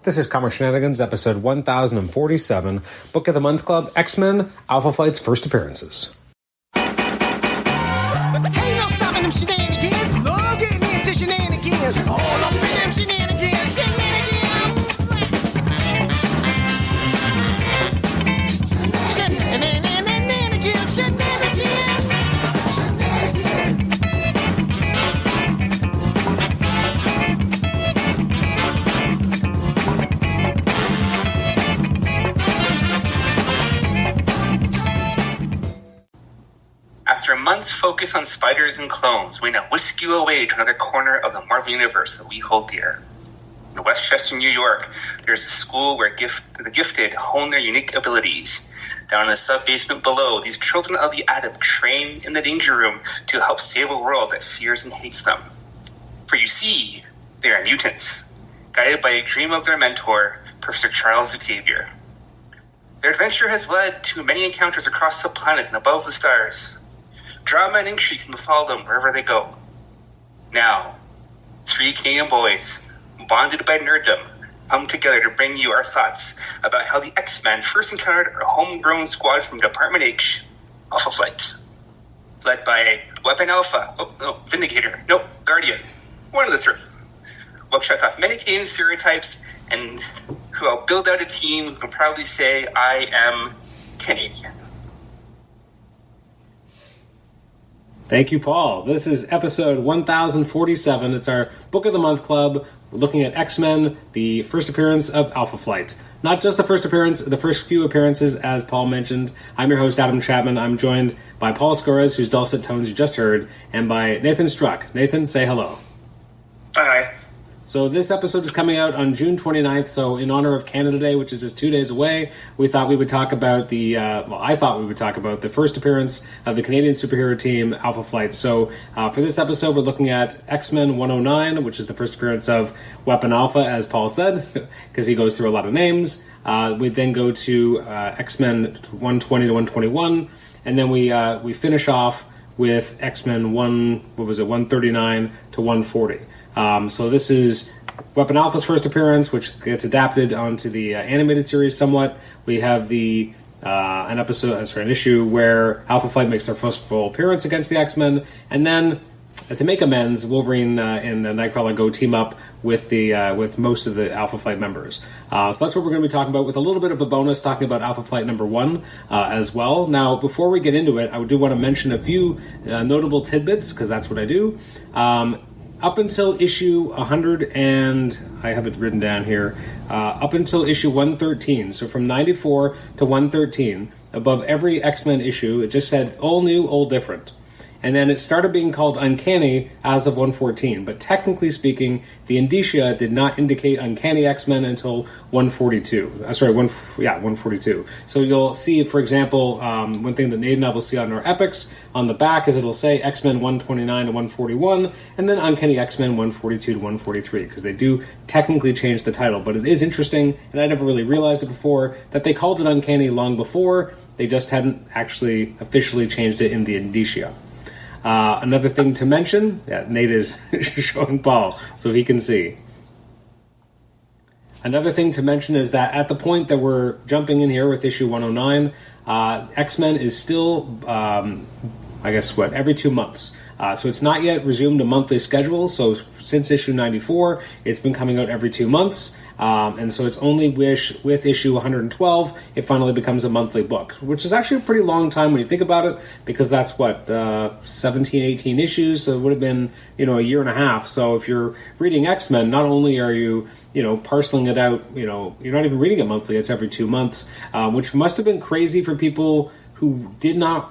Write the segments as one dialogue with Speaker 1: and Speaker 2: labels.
Speaker 1: This is Comic Shenanigans, episode 1047, Book of the Month Club, X-Men, Alpha Flight's first appearances.
Speaker 2: Ain't no stopping them shenanigans. Love getting into shenanigans. All up in them shenanigans. Shenanigans. Shenanigans. Shenanigans.
Speaker 3: After a month's focus on spiders and clones, we now whisk you away to another corner of the Marvel Universe that we hold dear. In Westchester, New York, there's a school where the gifted hone their unique abilities. Down in the sub-basement below, these children of the Atom train in the danger room to help save a world that fears and hates them. For you see, they are mutants, guided by a dream of their mentor, Professor Charles Xavier. Their adventure has led to many encounters across the planet and above the stars. Drama and intrigue seem to follow them wherever they go. Now, three Canadian boys, bonded by nerddom, come together to bring you our thoughts about how the X-Men first encountered a homegrown squad from Department H, Alpha Flight. Led by Weapon Alpha, Vindicator, Guardian, one of the three. We'll check off many Canadian stereotypes and who will build out a team who can proudly say, I am Canadian.
Speaker 1: Thank you, Paul. This is episode 1047. It's our Book of the Month Club. We're looking at X-Men, the first appearance of Alpha Flight. Not just the first appearance, the first few appearances, as Paul mentioned. I'm your host, Adam Chapman. I'm joined by Paul Skorez, whose dulcet tones you just heard, and by Nathan Struck. Nathan, say hello.
Speaker 3: Hi.
Speaker 1: So this episode is coming out on June 29th, so in honor of Canada Day, which is just 2 days away, we thought we would talk about I thought we would talk about the first appearance of the Canadian superhero team, Alpha Flight. So for this episode, we're looking at X-Men 109, which is the first appearance of Weapon Alpha, as Paul said, because he goes through a lot of names. We then go to X-Men 120 to 121, and then we finish off with X-Men 139 to 140. So this is Weapon Alpha's first appearance, which gets adapted onto the animated series somewhat. We have an issue where Alpha Flight makes their first full appearance against the X-Men, and then to make amends, Wolverine and Nightcrawler go team up with with most of the Alpha Flight members. So that's what we're going to be talking about, with a little bit of a bonus talking about Alpha Flight number 1 as well. Now, before we get into it, I do want to mention a few notable tidbits, because that's what I do. Up until issue 100, and I have it written down here, up until issue 113, so from 94 to 113, above every X-Men issue, it just said, all new, all different. And then it started being called Uncanny as of 114, but technically speaking, the indicia did not indicate Uncanny X-Men until 142. 142. So you'll see, for example, one thing that Nate and I will see on our epics, on the back is it'll say X-Men 129 to 141, and then Uncanny X-Men 142 to 143, because they do technically change the title. But it is interesting, and I never really realized it before, that they called it Uncanny long before, they just hadn't actually officially changed it in the indicia. Another thing to mention, Nate is showing Paul so he can see. Another thing to mention is that at the point that we're jumping in here with issue 109, X-Men is still, every 2 months. So it's not yet resumed a monthly schedule. So since issue 94, it's been coming out every 2 months. And so it's only with issue 112, it finally becomes a monthly book, which is actually a pretty long time when you think about it, because that's 17, 18 issues. So it would have been, a year and a half. So if you're reading X-Men, not only are you, parceling it out, you're not even reading it monthly, it's every 2 months, which must have been crazy for people who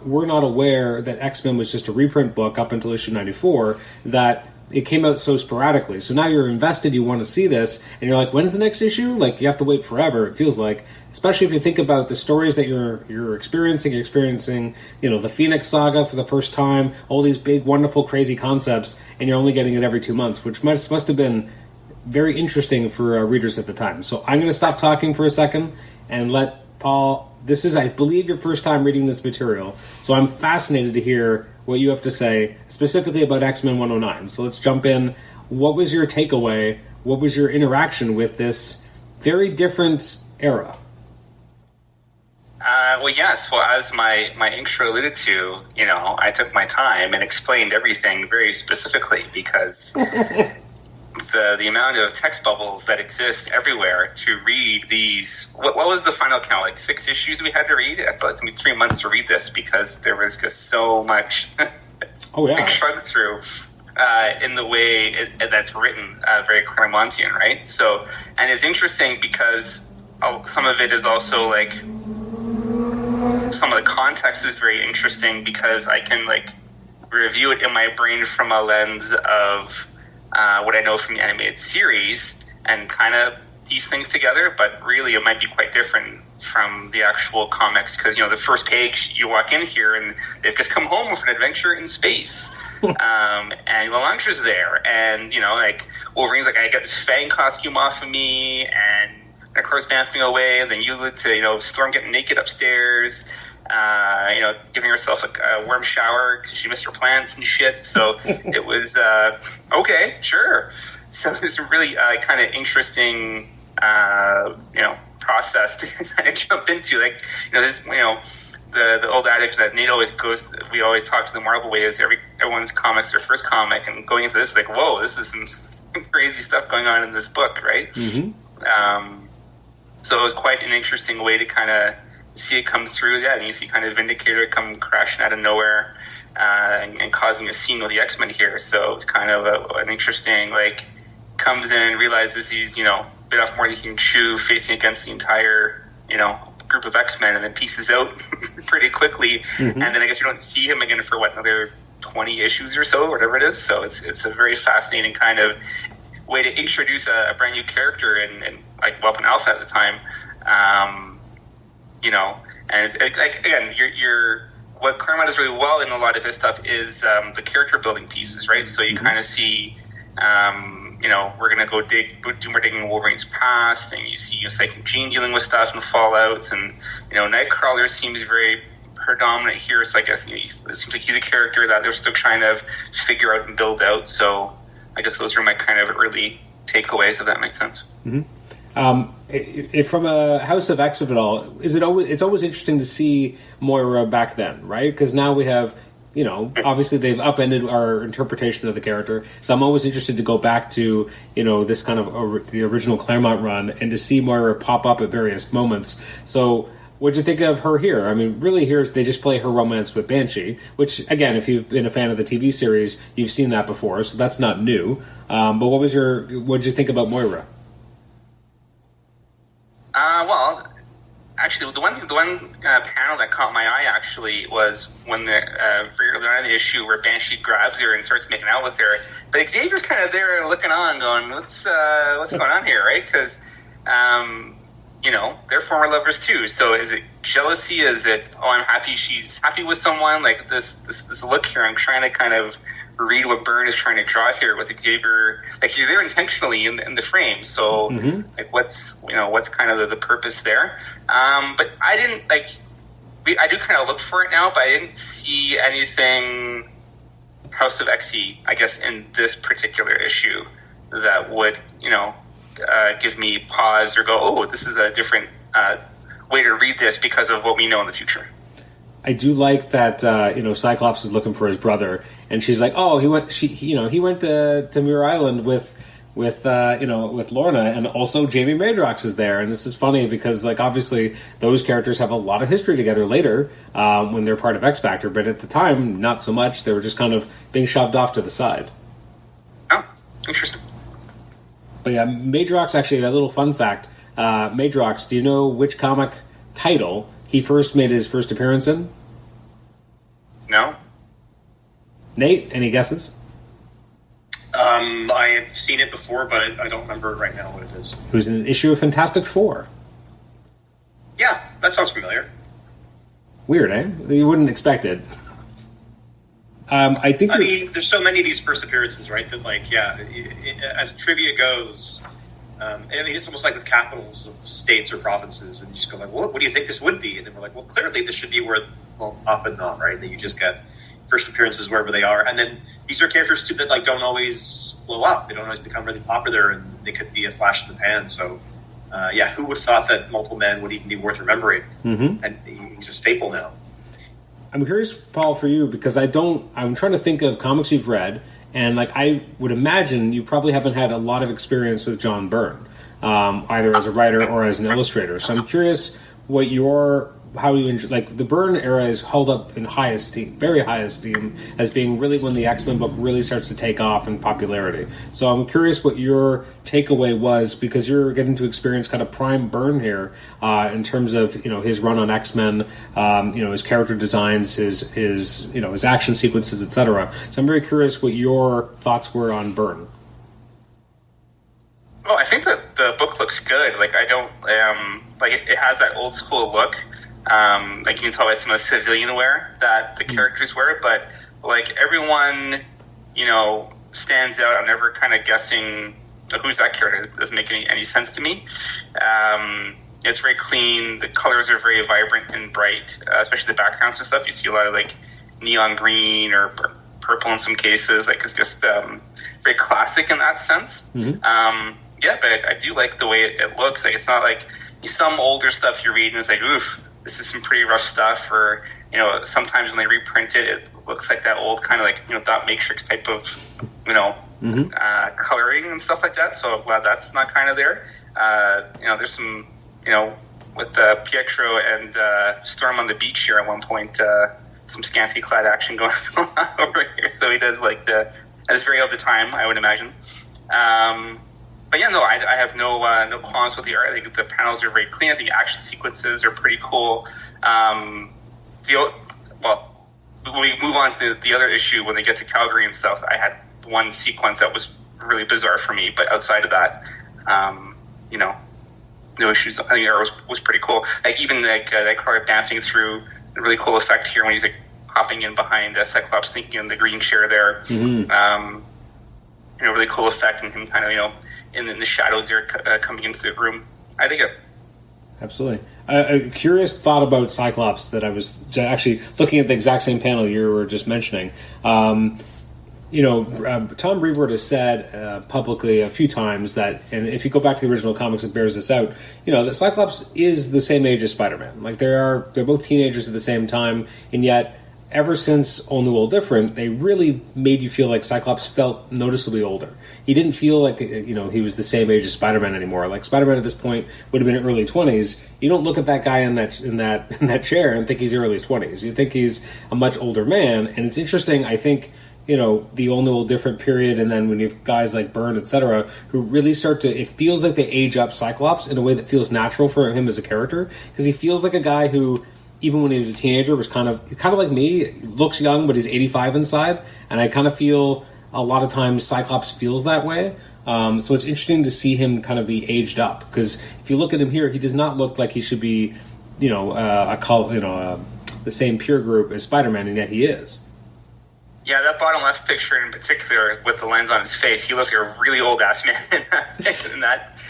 Speaker 1: were not aware that X-Men was just a reprint book up until issue 94, that it came out so sporadically. So now you're invested, you want to see this, and you're like, when's the next issue? Like, you have to wait forever, it feels like. Especially if you think about the stories that you're experiencing. You're experiencing, the Phoenix Saga for the first time, all these big, wonderful, crazy concepts, and you're only getting it every 2 months, which must have been very interesting for readers at the time. So I'm going to stop talking for a second and let Paul... This is, I believe, your first time reading this material, so I'm fascinated to hear what you have to say, specifically about X-Men 109. So let's jump in. What was your takeaway? What was your interaction with this very different era.
Speaker 3: Well, yes. Well, as my intro alluded to, I took my time and explained everything very specifically because the amount of text bubbles that exist everywhere to read these. What was the final count? Like 6 issues we had to read? I felt like it took me 3 months to read this because there was just so much to shrug through in the way that's written, very Claremontian, right? So, and it's interesting because some of it is also like, some of the context is very interesting because I can like review it in my brain from a lens of what I know from the animated series and kind of piece things together, but really it might be quite different from the actual comics because, the first page you walk in here and they've just come home with an adventure in space. And Lalantra's there and, like Wolverine's like, I got this Fang costume off of me and of course bouncing away, and then you allude to, Storm getting naked upstairs, giving herself a warm shower because she missed her plants and shit. So it was, okay, sure. So it's a really kind of interesting, process to kind of jump into. Like, this, the old adage that Nate always goes, we always talk to the Marvel way is everyone's comic's their first comic, and going into this, like, whoa, this is some crazy stuff going on in this book, right? Mm-hmm. So it was quite an interesting way to kind of see it come through. Yeah, and you see kind of Vindicator come crashing out of nowhere and causing a scene with the X-Men here. So it's kind of an interesting, like, comes in, realizes he's, bit off more than he can chew, facing against the entire, group of X-Men, and then pieces out pretty quickly. Mm-hmm. And then I guess you don't see him again for, another 20 issues or so, whatever it is. So it's a very fascinating kind of way to introduce a brand new character and like Weapon Alpha at the time, and it's, like, again, you're what Claremont does really well in a lot of his stuff is the character building pieces, right? So you kind of see, we're gonna go do more digging in Wolverine's past, and you see Psychic Jean dealing with stuff and fallouts, and Nightcrawler seems very predominant here. So I guess it seems like he's a character that they're still trying to figure out and build out. So I guess those are my kind of early takeaways, if that makes sense. Mm-hmm.
Speaker 1: From a House of X of it all, it's always interesting to see Moira back then, right? Because now we have, obviously they've upended our interpretation of the character. So I'm always interested to go back to, this kind of the original Claremont run and to see Moira pop up at various moments. So what'd you think of her here? I mean, really here they just play her romance with Banshee, which, again, if you've been a fan of the TV series, you've seen that before, so that's not new. But what'd you think about Moira?
Speaker 3: Well, actually, the one panel that caught my eye actually was when the very early on in the issue where Banshee grabs her and starts making out with her. But Xavier's kind of there looking on, going, "What's going on here?" Right? Because they're former lovers too. So is it jealousy? Is it, I'm happy she's happy with someone? Like this look here, I'm trying to kind of read what Byrne is trying to draw here with Xavier. Like, he's there intentionally in the frame. So like what's kind of the purpose there? But I didn't I do kind of look for it now, but I didn't see anything House of X-y, I guess, in this particular issue that would, give me pause or go, oh, this is a different way to read this because of what we know in the future.
Speaker 4: I do like that, Cyclops is looking for his brother, and she's like, oh, he went to Muir Island with Lorna, and also Jamie Madrox is there. And this is funny because, like, obviously those characters have a lot of history together later when they're part of X Factor, but at the time, not so much. They were just kind of being shoved off to the side.
Speaker 3: Oh, interesting.
Speaker 4: But yeah, Madrox, actually, a little fun fact. Madrox, do you know which comic title he first made his first appearance in?
Speaker 3: No.
Speaker 4: Nate, any guesses?
Speaker 5: I had seen it before, but I don't remember right now what it is.
Speaker 4: It was an issue of Fantastic Four.
Speaker 5: Yeah, that sounds familiar.
Speaker 4: Weird, eh? You wouldn't expect it. I mean,
Speaker 5: there's so many of these first appearances, right? That, like, yeah, as trivia goes, it's almost like with capitals of states or provinces, and you just go like, well, what do you think this would be? And then we're like, well, clearly this should be where, well, up and not, right? That you just get first appearances wherever they are, and then these are characters too that, like, don't always blow up. They don't always become really popular, and they could be a flash in the pan. So who would have thought that Multiple Men would even be worth remembering? Mm-hmm. And he's a staple now.
Speaker 4: I'm curious, Paul, for you, because I'm trying to think of comics you've read, and like I would imagine you probably haven't had a lot of experience with John Byrne, either as a writer or as an illustrator. So I'm curious how you enjoy, like the Byrne era is held up in high esteem, very high esteem, as being really when the X-Men book really starts to take off in popularity. So I'm curious what your takeaway was, because you're getting to experience kind of prime Byrne here in terms of his run on X-Men, his character designs, his action sequences, etc. So I'm very curious what your thoughts were on Byrne.
Speaker 3: Well, I think that the book looks good. Like I don't it has that old school look. Like you can tell by some of the civilian wear that the characters wear, but like everyone, stands out. I'm never kind of guessing who's that character. It doesn't make any sense to me. It's very clean. The colors are very vibrant and bright, especially the backgrounds and stuff. You see a lot of like neon green or purple in some cases. Like it's just very classic in that sense. Mm-hmm. But I do like the way it looks. Like it's not like some older stuff you're reading is like, oof, this is some pretty rough stuff. Or sometimes when they reprint it, it looks like that old kind of like dot matrix type of coloring and stuff like that. So I'm glad that's not kind of there. There's some with Pietro and Storm on the beach here at one point. Some scantily clad action going on over here. So he does that's very of the time, I would imagine. But yeah, no, I have no qualms with the art. I think the panels are very clean. I think action sequences are pretty cool. When we move on to the other issue, when they get to Calgary and stuff, I had one sequence that was really bizarre for me. But outside of that, no issues. I think the art was pretty cool. Like even that car bouncing through, a really cool effect here when he's like hopping in behind Cyclops, thinking in the green chair there. Mm-hmm. Really cool effect, and him kind of in the shadows there coming into the room. I think it.
Speaker 4: Absolutely. A curious thought about Cyclops that I was actually looking at the exact same panel you were just mentioning. Tom Brevoort has said publicly a few times that, and if you go back to the original comics, it bears this out, that Cyclops is the same age as Spider-Man. Like they're both teenagers at the same time, and yet ever since All New, All Different, they really made you feel like Cyclops felt noticeably older. He didn't feel like he was the same age as Spider-Man anymore. Like Spider-Man at this point would have been in early 20s. You don't look at that guy in that chair and think he's early 20s. You think he's a much older man. And it's interesting, I think, the All New, All Different period, and then when you have guys like Byrne, etc., who really start to, it feels like they age up Cyclops in a way that feels natural for him as a character, because he feels like a guy who, even when he was a teenager, was kind of like me, looks young, but he's 85 inside, and I kind of feel a lot of times Cyclops feels that way. So it's interesting to see him kind of be aged up, because if you look at him here, he does not look like he should be, the same peer group as Spider-Man, and yet he is.
Speaker 3: Yeah, that bottom left picture in particular, with the lens on his face, he looks like a really old ass man in that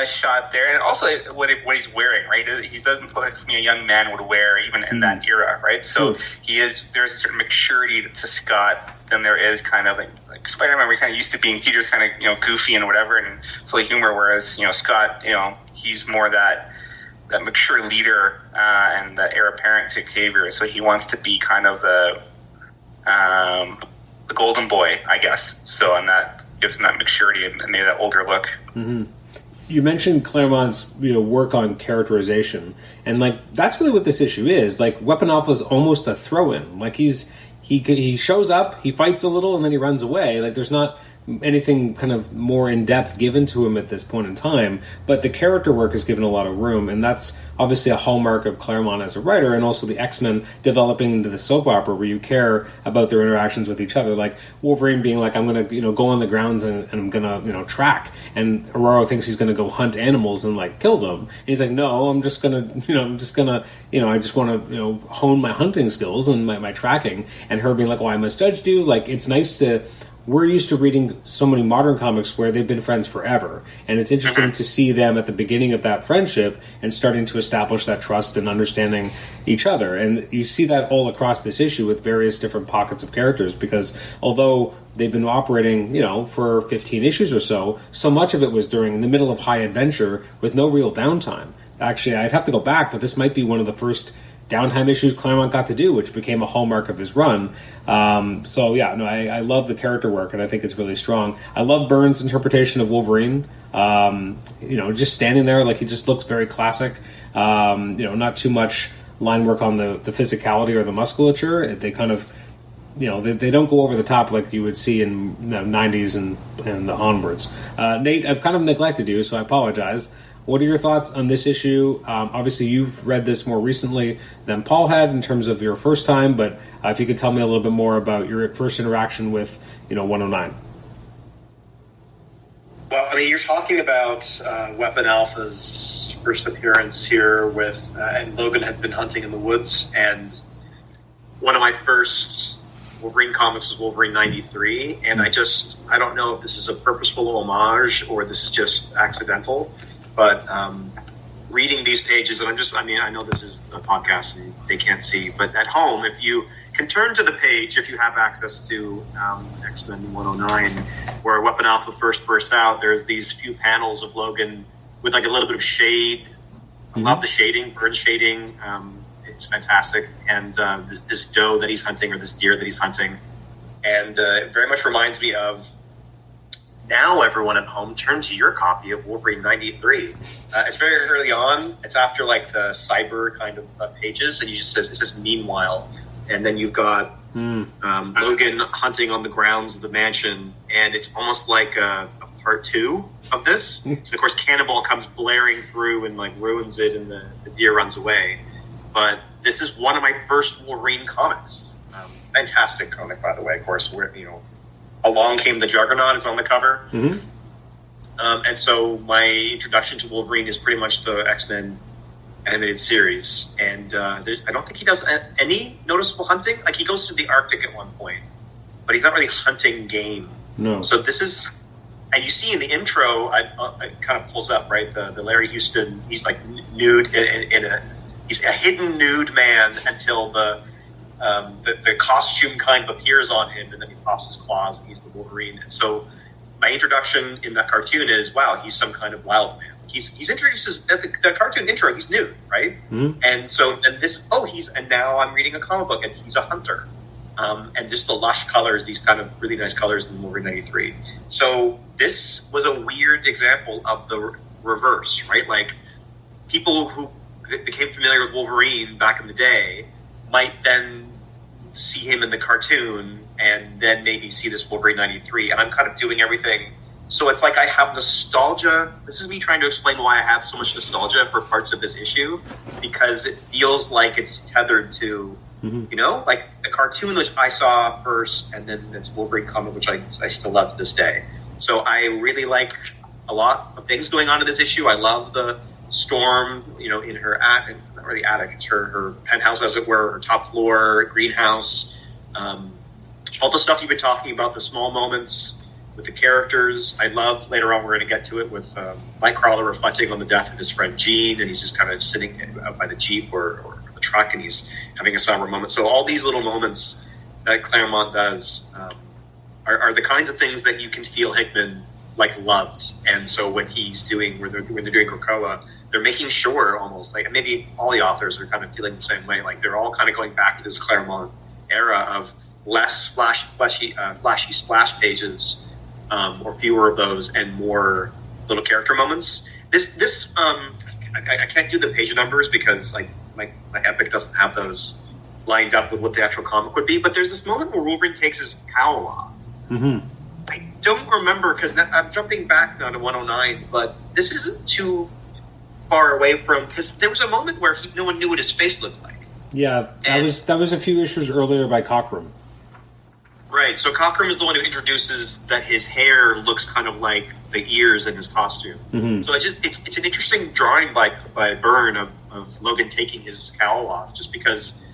Speaker 3: shot there. And also what he's wearing, right? He doesn't look like something a young man would wear even in that era, right? So there's a certain maturity to Scott than there is kind of like Spider-Man. We're kind of used to being Peter's kind of goofy and whatever and full of humor, whereas Scott, he's more that mature leader and the heir apparent to Xavier. So he wants to be kind of the golden boy, I guess. So, and that gives him that maturity and maybe that older look. Mm-hmm.
Speaker 4: You mentioned Claremont's work on characterization, and that's really what this issue is. Weapon Alpha is almost a throw-in. He shows up, he fights a little, and then he runs away. There's not anything kind of more in-depth given to him at this point in time, but the character work is given a lot of room, and that's obviously a hallmark of Claremont as a writer, and also the X-Men developing into the soap opera where you care about their interactions with each other. Like Wolverine being like, I'm going to go on the grounds and I'm going to track, and Aurora thinks he's going to go hunt animals and kill them, and he's like, no, I just want to hone my hunting skills and my tracking, and her being like, well, I misjudged you. It's nice to
Speaker 1: we're used to reading so many modern comics where they've been friends forever, and it's interesting to see them at the beginning of that friendship and starting to establish that trust and understanding each other. And you see that all across this issue with various different pockets of characters, because although they've been operating, for 15 issues or so, so much of it was during the middle of high adventure with no real downtime. Actually, I'd have to go back, but this might be one of the first downtime issues Claremont got to do, which became a hallmark of his run. I love the character work, and I think it's really strong. I love Byrne's interpretation of Wolverine. Just standing there, like, he just looks very classic. Not too much line work on the physicality or the musculature. They kind of, they don't go over the top like you would see in the 90s and onwards. Nate, I've kind of neglected you, so I apologize. What are your thoughts on this issue? Obviously, you've read this more recently than Paul had in terms of your first time, but if you could tell me a little bit more about your first interaction with, 109.
Speaker 5: Well, I mean, you're talking about Weapon Alpha's first appearance here with, and Logan had been hunting in the woods, and one of my first Wolverine comics was Wolverine 93, and I don't know if this is a purposeful homage or this is just accidental. But reading these pages, and I know this is a podcast and they can't see, but at home, if you can turn to the page, if you have access to X-Men 109, where Weapon Alpha first bursts out, there's these few panels of Logan with like a little bit of shade. I love the shading, burn shading. It's fantastic. And this doe that he's hunting, or this deer that he's hunting. And it very much reminds me of, now everyone at home, turn to your copy of Wolverine 93. It's very early on. It's after like the cyber kind of pages, and it says meanwhile, and then you've got Logan hunting on the grounds of the mansion, and it's almost like a part two of this. And of course, Cannonball comes blaring through and like ruins it, and the deer runs away. But this is one of my first Wolverine comics. Fantastic comic, by the way. Of course, where Along Came the Juggernaut is on the cover. And so my introduction to Wolverine is pretty much the X-Men animated series. And I don't think he does any noticeable hunting. Like, he goes to the Arctic at one point, but he's not really hunting game.
Speaker 1: No.
Speaker 5: So this is... And you see in the intro, it kind of pulls up, right? The Larry Houston, he's like nude he's a hidden nude man until the costume kind of appears on him, and then he pops his claws and he's the Wolverine. And so my introduction in that cartoon is, wow, he's some kind of wild man. He's introduced at the cartoon intro, he's nude, right? And so then and now I'm reading a comic book and he's a hunter. And just the lush colors, these kind of really nice colors in Wolverine 93. So this was a weird example of the reverse, right? Like, people who became familiar with Wolverine back in the day might then see him in the cartoon and then maybe see this Wolverine 93. And I'm kind of doing everything. So it's like I have nostalgia. This is me trying to explain why I have so much nostalgia for parts of this issue, because it feels like it's tethered to, like the cartoon which I saw first, and then this Wolverine comic which I still love to this day. So I really like a lot of things going on in this issue. I love the Storm, in her attic, not really attic, it's her penthouse, as it were, her top floor, greenhouse, all the stuff you've been talking about, the small moments with the characters. I love, later on we're going to get to it, with Nightcrawler reflecting on the death of his friend Jean, and he's just kind of sitting out by the Jeep or the truck, and he's having a somber moment. So all these little moments that Claremont does are the kinds of things that you can feel Hickman loved. And so when he's doing, when they're doing Krakoa, they're making sure, almost like, maybe all the authors are kind of feeling the same way, like they're all kind of going back to this Claremont era of less flashy splash pages, or fewer of those, and more little character moments. This I can't do the page numbers because my Epic doesn't have those lined up with what the actual comic would be. But there's this moment where Wolverine takes his cowl off. I don't remember, because I'm jumping back now to 109, but this isn't too far away from, because there was a moment where no one knew what his face looked like.
Speaker 1: Yeah, that was a few issues earlier by Cockrum.
Speaker 5: Right, so Cockrum is the one who introduces that his hair looks kind of like the ears in his costume. So it's an interesting drawing by Byrne of Logan taking his cowl off, just because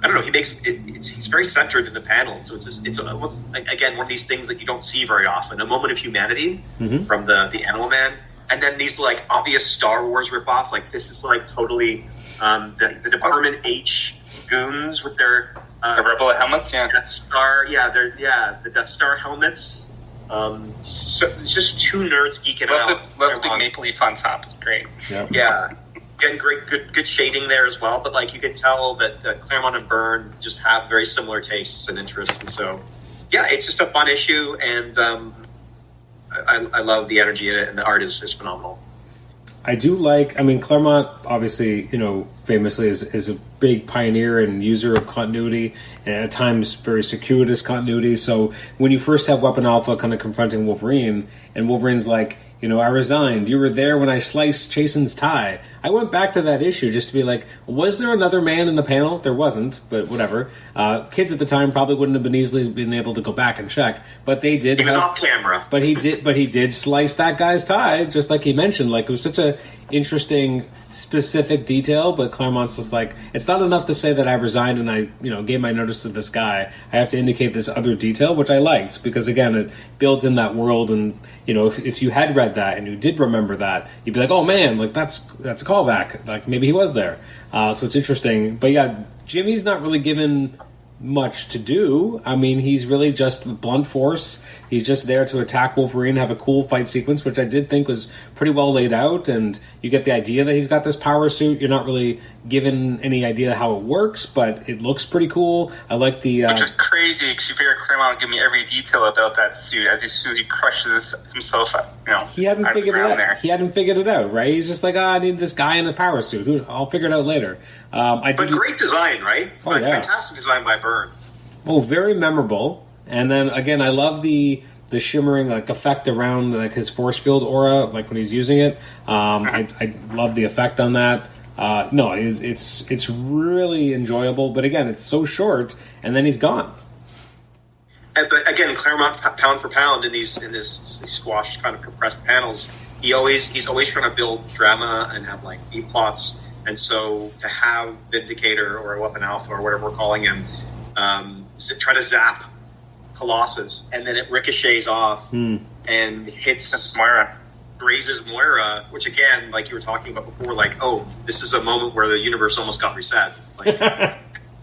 Speaker 5: I don't know. He makes it. He's very centered in the panel, so it's almost again one of these things that you don't see very often. A moment of humanity from the Animal Man, and then these like obvious Star Wars ripoffs. Like this is like totally the Department H goons with their
Speaker 3: the Rebel helmets,
Speaker 5: Death Star, the Death Star helmets. So it's just two nerds geeking out.
Speaker 3: Love the big maple leaf on top. It's great.
Speaker 5: Yeah. Again, great, good shading there as well. But like you can tell that Claremont and Byrne just have very similar tastes and interests, and so yeah, it's just a fun issue, and I love the energy in it, and the art is phenomenal.
Speaker 4: I do like. I mean, Claremont obviously, famously is a big pioneer and user of continuity, and at times very circuitous continuity. So when you first have Weapon Alpha kind of confronting Wolverine, and Wolverine's like, I resigned. You were there when I sliced Chasen's tie. I went back to that issue just to be like, was there another man in the panel? There wasn't, but whatever. Kids at the time probably wouldn't have been easily been able to go back and check, but they did.
Speaker 5: He was off camera,
Speaker 4: but he did slice that guy's tie, just like he mentioned. Like it was such a interesting, specific detail. But Claremont's just like, it's not enough to say that I resigned and I gave my notice to this guy. I have to indicate this other detail, which I liked because again, it builds in that world. And if you had read that and you did remember that, you'd be like, oh man, like that's a callback. Like maybe he was there. So it's interesting. But yeah, Jimmy's not really given much to do. I mean, he's really just blunt force. He's just there to attack Wolverine, have a cool fight sequence, which I did think was pretty well laid out, and you get the idea that he's got this power suit. You're not really given any idea how it works, but it looks pretty cool. I like the...
Speaker 3: Which is crazy, because you figure Claremont would give me every detail about that suit as soon as he crushes himself,
Speaker 4: He hadn't figured it out. There. He hadn't figured it out, right? He's just like, I need this guy in a power suit. I'll figure it out later.
Speaker 5: But great design, right?
Speaker 4: Oh, yeah.
Speaker 5: Fantastic design by Byrne.
Speaker 4: Oh, very memorable. And then, again, I love the shimmering like effect around like his force field aura, like when he's using it. I love the effect on that. It's really enjoyable. But again, it's so short, and then he's gone.
Speaker 5: But again, Claremont, pound for pound in these squashed kind of compressed panels, he's always trying to build drama and have like B plots. And so to have Vindicator or Weapon Alpha or whatever we're calling him, try to zap Colossus, and then it ricochets off and hits
Speaker 3: Moira,
Speaker 5: grazes Moira, which again, like you were talking about before, like, oh, this is a moment where the universe almost got reset. Like,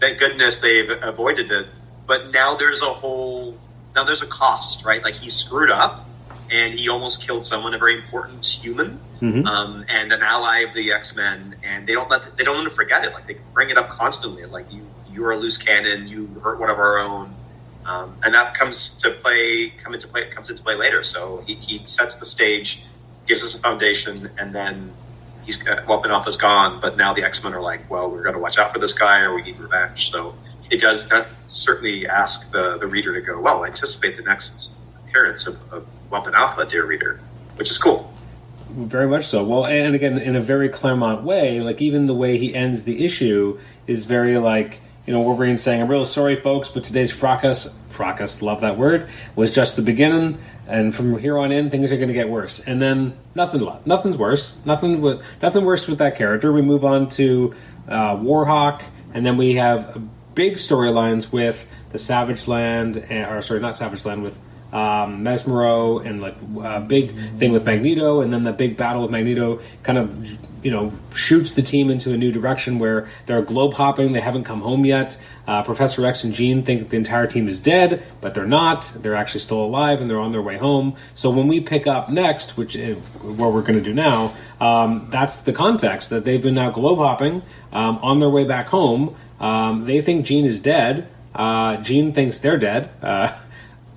Speaker 5: thank goodness they've avoided it. But now there's a cost, right? Like he screwed up, and he almost killed someone, a very important human, and an ally of the X-Men, and they don't want to forget it. Like they bring it up constantly, like you are a loose cannon, you hurt one of our own. And that comes into play later. So he sets the stage, gives us a foundation, and then Weapon Alpha's gone. But now the X-Men are like, well, we're going to watch out for this guy, or we need revenge. So it does certainly ask the reader to go, well, anticipate the next appearance of Weapon Alpha, dear reader, which is cool.
Speaker 4: Very much so. Well, and again, in a very Claremont way, like even the way he ends the issue is very like, Wolverine saying, I'm real sorry, folks, but today's fracas, love that word, was just the beginning, and from here on in, things are going to get worse. And then nothing's worse. Nothing worse with that character. We move on to Warhawk, and then we have big storylines with the Savage Land, with Mesmero, and like a big thing with Magneto, and then the big battle with Magneto kind of shoots the team into a new direction where they're globe hopping. They haven't come home yet. Professor X and Jean think that the entire team is dead, but they're not. They're actually still alive, and they're on their way home. So when we pick up next, which is what we're going to do now, that's the context that they've been now globe hopping on their way back home. They think Jean is dead. Jean thinks they're dead.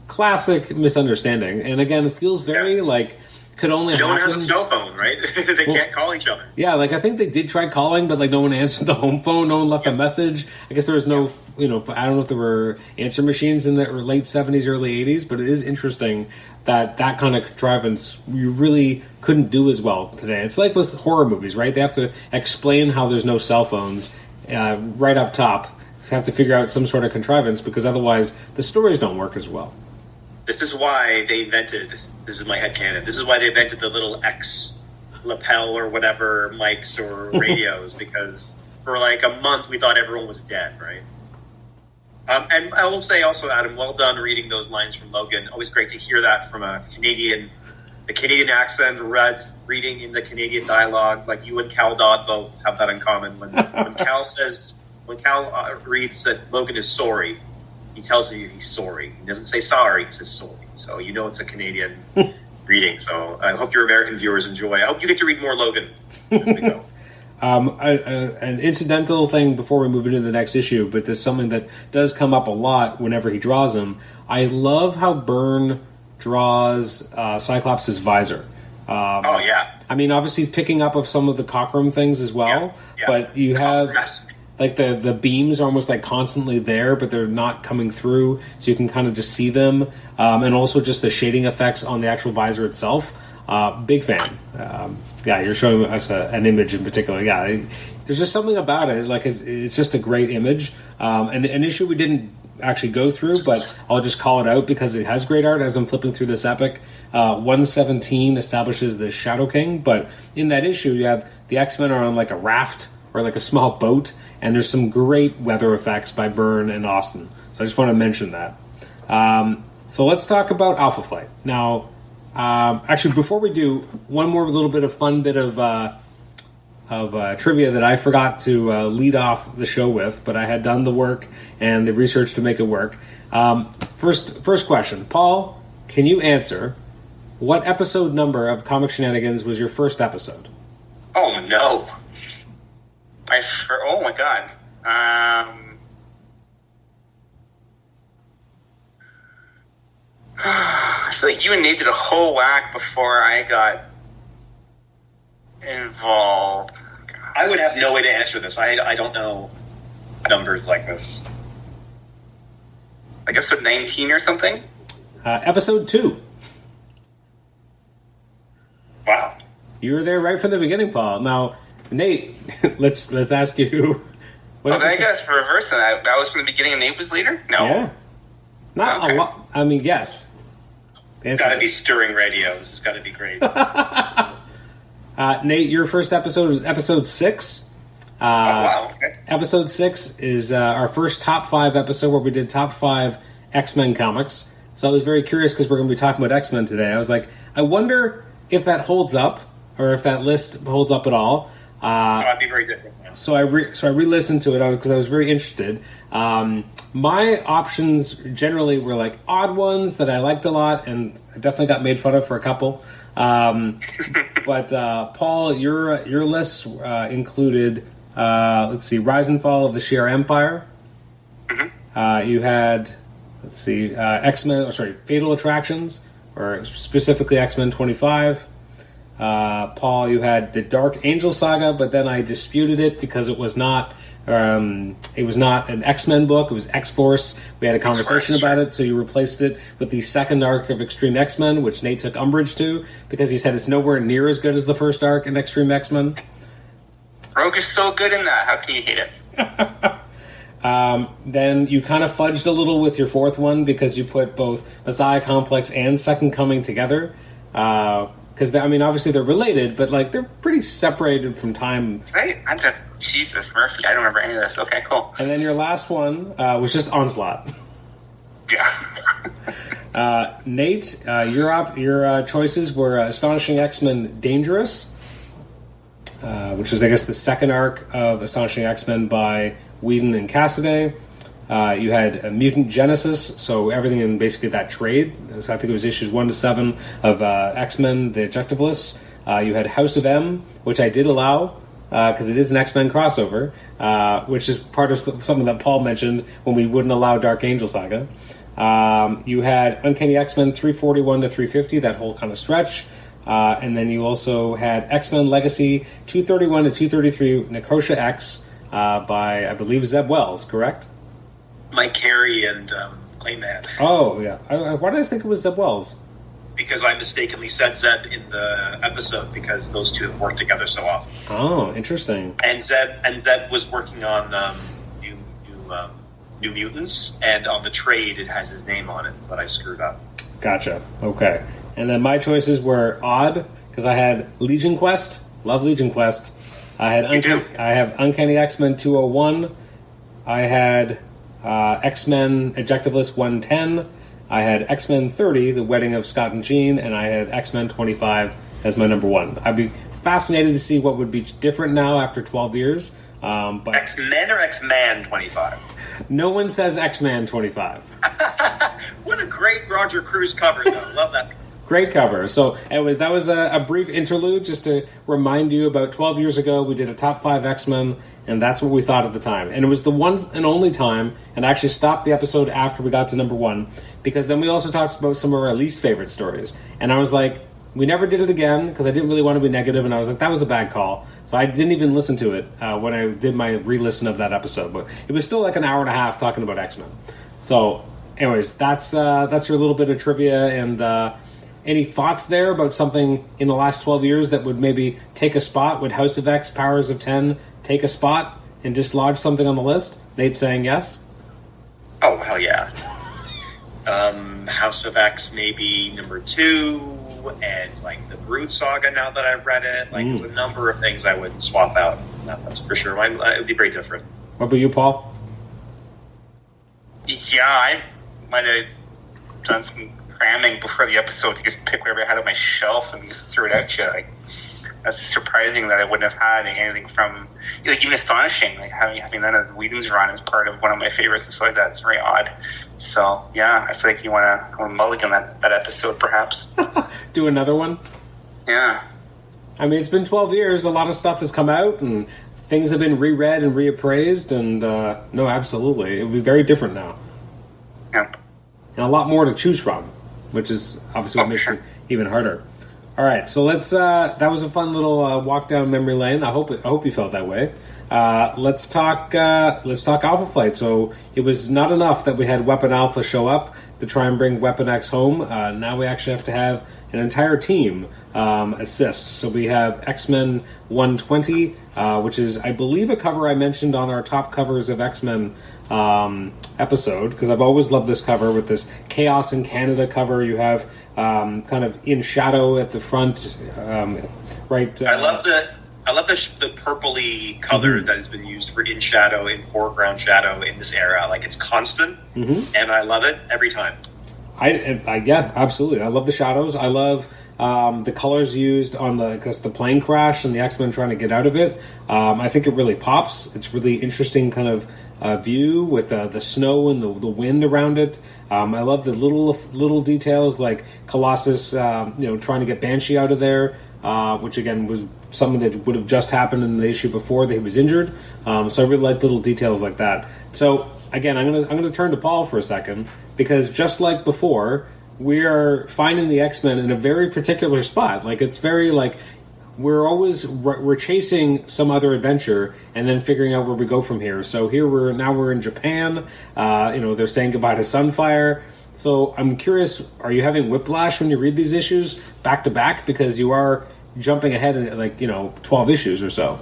Speaker 4: Classic misunderstanding, and again, it feels very like could only happen.
Speaker 5: No one has a cell phone, right? They can't call each other.
Speaker 4: Yeah, like I think they did try calling, but like no one answered the home phone. No one left a message. I guess there was no, I don't know if there were answer machines in the late 70s, early 80s, but it is interesting that kind of contrivance you really couldn't do as well today. It's like with horror movies, right? They have to explain how there's no cell phones right up top. You have to figure out some sort of contrivance because otherwise the stories don't work as well.
Speaker 5: This is why they invented, this is my headcanon, this is why they invented the little X lapel or whatever mics or radios, because for like a month we thought everyone was dead, right? And I will say also, Adam, well done reading those lines from Logan. Always great to hear that from a Canadian accent, reading in the Canadian dialogue. Like you and Cal Dodd both have that in common. When Cal reads that Logan is sorry, he tells you he's sorry. He doesn't say sorry, he says sorry. So you know it's a Canadian reading. So I hope your American viewers enjoy. I hope you get to read more Logan as we go.
Speaker 4: An incidental thing before we move into the next issue, but there's something that does come up a lot whenever he draws them. I love how Byrne draws Cyclops' visor.
Speaker 5: Oh, yeah.
Speaker 4: I mean, obviously he's picking up of some of the Cockrum things as well,
Speaker 5: yeah.
Speaker 4: But you have... Like the beams are almost like constantly there, but they're not coming through, so you can kind of just see them. And also just the shading effects on the actual visor itself. Big fan. Yeah, you're showing us an image in particular. Yeah, there's just something about it. Like it's just a great image. And an issue we didn't actually go through, but I'll just call it out because it has great art as I'm flipping through this epic. 117 establishes the Shadow King, but in that issue you have the X-Men are on like a raft or like a small boat, and there's some great weather effects by Byrne and Austin. So I just want to mention that. So let's talk about Alpha Flight. Now, actually, before we do, one more little bit of fun bit of trivia that I forgot to lead off the show with, but I had done the work and the research to make it work. First question. Paul, can you answer what episode number of Comic Shenanigans was your first episode?
Speaker 3: Oh, no. Oh, my God. I feel like you and Nate did a whole whack before I got involved. God.
Speaker 5: I would have no way to answer this. I don't know numbers like this.
Speaker 3: Like episode 19 or something?
Speaker 4: Episode 2.
Speaker 5: Wow.
Speaker 4: You were there right from the beginning, Paul. Now, Nate, let's ask you.
Speaker 3: Well, then I guess reversing that. That was from the beginning and Nate was later? No.
Speaker 4: Yeah. Not a lot. I mean, yes.
Speaker 5: It's got to be stirring radio. This has got to be great.
Speaker 4: Nate, your first episode was episode 6.
Speaker 5: Oh, wow. Okay.
Speaker 4: Episode 6 is our first top 5 episode where we did top 5 X-Men comics. So I was very curious because we're going to be talking about X-Men today. I was like, I wonder if that holds up or if that list holds up at all.
Speaker 5: I'd be very different now.
Speaker 4: So I re-listened to it because I was very interested. My options generally were like odd ones that I liked a lot, and I definitely got made fun of for a couple. But Paul, your lists included, let's see, Rise and Fall of the Shi'ar Empire.
Speaker 3: Mm-hmm.
Speaker 4: You had, Fatal Attractions, or specifically X-Men 25. Paul, you had the Dark Angel Saga, but then I disputed it because it was not an X-Men book. It was X-Force. We had a conversation about it, so you replaced it with the second arc of Extreme X-Men, which Nate took umbrage to because he said it's nowhere near as good as the first arc in Extreme X-Men.
Speaker 3: Rogue is so good in that. How can you hate it?
Speaker 4: Then you kind of fudged a little with your fourth one because you put both Messiah Complex and Second Coming together. Because, obviously they're related, but, they're pretty separated from time.
Speaker 3: Right? Jesus, Murphy. I don't remember any of this. Okay, cool.
Speaker 4: And then your last one was just Onslaught.
Speaker 3: Yeah.
Speaker 4: Nate, your choices were Astonishing X-Men Dangerous, which was, I guess, the second arc of Astonishing X-Men by Whedon and Cassaday. You had Mutant Genesis, so everything in basically that trade. So I think it was issues 1 to 7 of X-Men, the Objective List. You had House of M, which I did allow because it is an X-Men crossover, which is part of something that Paul mentioned when we wouldn't allow Dark Angel Saga. You had Uncanny X-Men 341 to 350, that whole kind of stretch. And then you also had X-Men Legacy 231 to 233, Necrosha X by, I believe, Zeb Wells, correct?
Speaker 5: Mike Carey and Clayman.
Speaker 4: Oh, yeah. Why did I think it was Zeb Wells?
Speaker 5: Because I mistakenly said Zeb in the episode because those two have worked together so often.
Speaker 4: Oh, interesting.
Speaker 5: And Zeb was working on New Mutants, and on the trade it has his name on it, but I screwed up. Gotcha.
Speaker 4: Okay. And then my choices were odd because I had Legion Quest. Love Legion Quest. I have Uncanny X-Men 201. I had X-Men Ejectiveless 110. I had X-Men 30, The Wedding of Scott and Jean, and I had X-Men 25 as my number one. I'd be fascinated to see what would be different now after 12 years. But
Speaker 5: X-Men or X-Man 25?
Speaker 4: No one says X-Man 25.
Speaker 5: What a great Roger Cruz cover, though. Love that.
Speaker 4: Great cover. So anyways, that was a brief interlude just to remind you about 12 years ago we did a top 5 X-Men, and that's what we thought at the time. And it was the one and only time, and I actually stopped the episode after we got to number 1, because then we also talked about some of our least favorite stories. And I was like, we never did it again, because I didn't really want to be negative, and I was like, that was a bad call. So I didn't even listen to it when I did my re-listen of that episode. But it was still like an hour and a half talking about X-Men. So anyways, that's your little bit of trivia. And any thoughts there about something in the last 12 years that would maybe take a spot? Would House of X, Powers of 10 take a spot and dislodge something on the list? Nate's saying yes.
Speaker 5: Oh, hell yeah. House of X maybe number 2, and like the Brood Saga now that I've read it. Like a number of things I would swap out. That's for sure. It would be very different.
Speaker 4: What about you, Paul?
Speaker 3: Yeah, I might have done some cramming before the episode to just pick whatever I had on my shelf and just throw it at you. Like, that's surprising that I wouldn't have had anything from, like, even astonishing, like having that as Whedon's run as part of one of my favorites and stuff like that. It's very odd. So yeah, I feel like you want to mulligan that episode, perhaps.
Speaker 4: Do another one?
Speaker 3: Yeah.
Speaker 4: I mean, it's been 12 years. A lot of stuff has come out, and things have been reread and reappraised. And no, absolutely, it would be very different now.
Speaker 3: Yeah.
Speaker 4: And a lot more to choose from, which is obviously what makes it even harder. All right, so let's. That was a fun little walk down memory lane. I hope you felt that way. Let's talk Alpha Flight. So it was not enough that we had Weapon Alpha show up to try and bring Weapon X home. Now we actually have to have an entire team assist. So we have X-Men 120, which is, I believe, a cover I mentioned on our top covers of X-Men episode, because I've always loved this cover with this Chaos in Canada cover. You have kind of in shadow at the front, right?
Speaker 5: I love the purpley color that has been used for in shadow, in foreground shadow in this era. Like, it's constant, and I love it every time.
Speaker 4: Yeah, absolutely. I love the shadows. I love the colors used on the plane crash and the X-Men trying to get out of it. I think it really pops. It's really interesting kind of view with the snow and the wind around it. I love the little details like Colossus, trying to get Banshee out of there, which again was something that would have just happened in the issue before that he was injured. So I really like little details like that. So again, I'm gonna turn to Paul for a second, because just like before, we are finding the X-Men in a very particular spot. Like, it's very like we're chasing some other adventure and then figuring out where we go from here. So here we're in Japan. They're saying goodbye to Sunfire. So I'm curious, are you having whiplash when you read these issues back to back, because you are jumping ahead in 12 issues or so?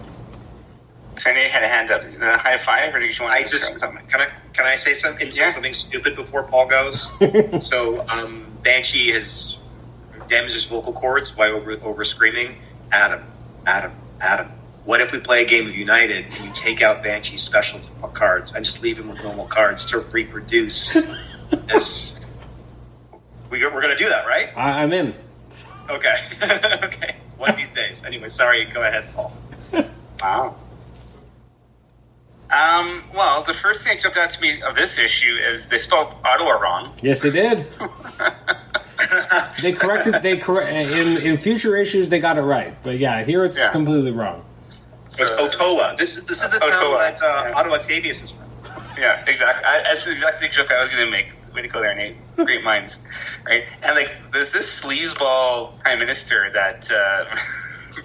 Speaker 3: So I know you had a hand up. High five, or did you want to say something?
Speaker 5: Can I say something?
Speaker 3: Yeah.
Speaker 5: Something stupid before Paul goes. So Banshee has damaged his vocal cords by over screaming, Adam. What if we play a game of United and you take out Banshee's special cards and just leave him with normal cards to reproduce? We're going to do that, right?
Speaker 4: I'm in.
Speaker 5: Okay. Okay. One of these days. Anyway, sorry. Go ahead, Paul.
Speaker 3: Wow. Well, the first thing that jumped out to me of this issue is they spelled Ottawa wrong.
Speaker 4: Yes, they did. In future issues they got it right, but yeah, here it's completely wrong.
Speaker 5: So, it's Ottawa. This is the town that Ottawa Tavius is from.
Speaker 3: Yeah, exactly. That's exactly the joke I was going to make. Way to go there, Nate. Great minds, right? And like, there's this sleazeball prime minister that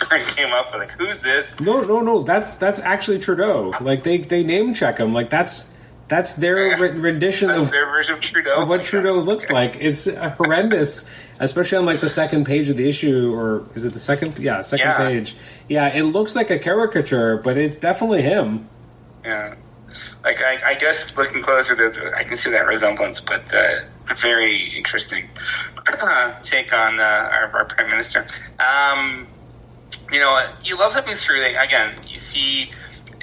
Speaker 3: Byrne came up with. Like, who's this?
Speaker 4: No. That's actually Trudeau. Like, they name check him. Like, that's their rendition
Speaker 3: That's
Speaker 4: of
Speaker 3: their version of Trudeau.
Speaker 4: Of what Trudeau looks like. It's horrendous, especially on like the second page of the issue, or is it the second? Yeah, second page. Yeah, it looks like a caricature, but it's definitely him.
Speaker 3: Yeah. Like, I guess looking closer, I can see that resemblance, but very interesting take on our Prime Minister. You love flipping through, again, you see,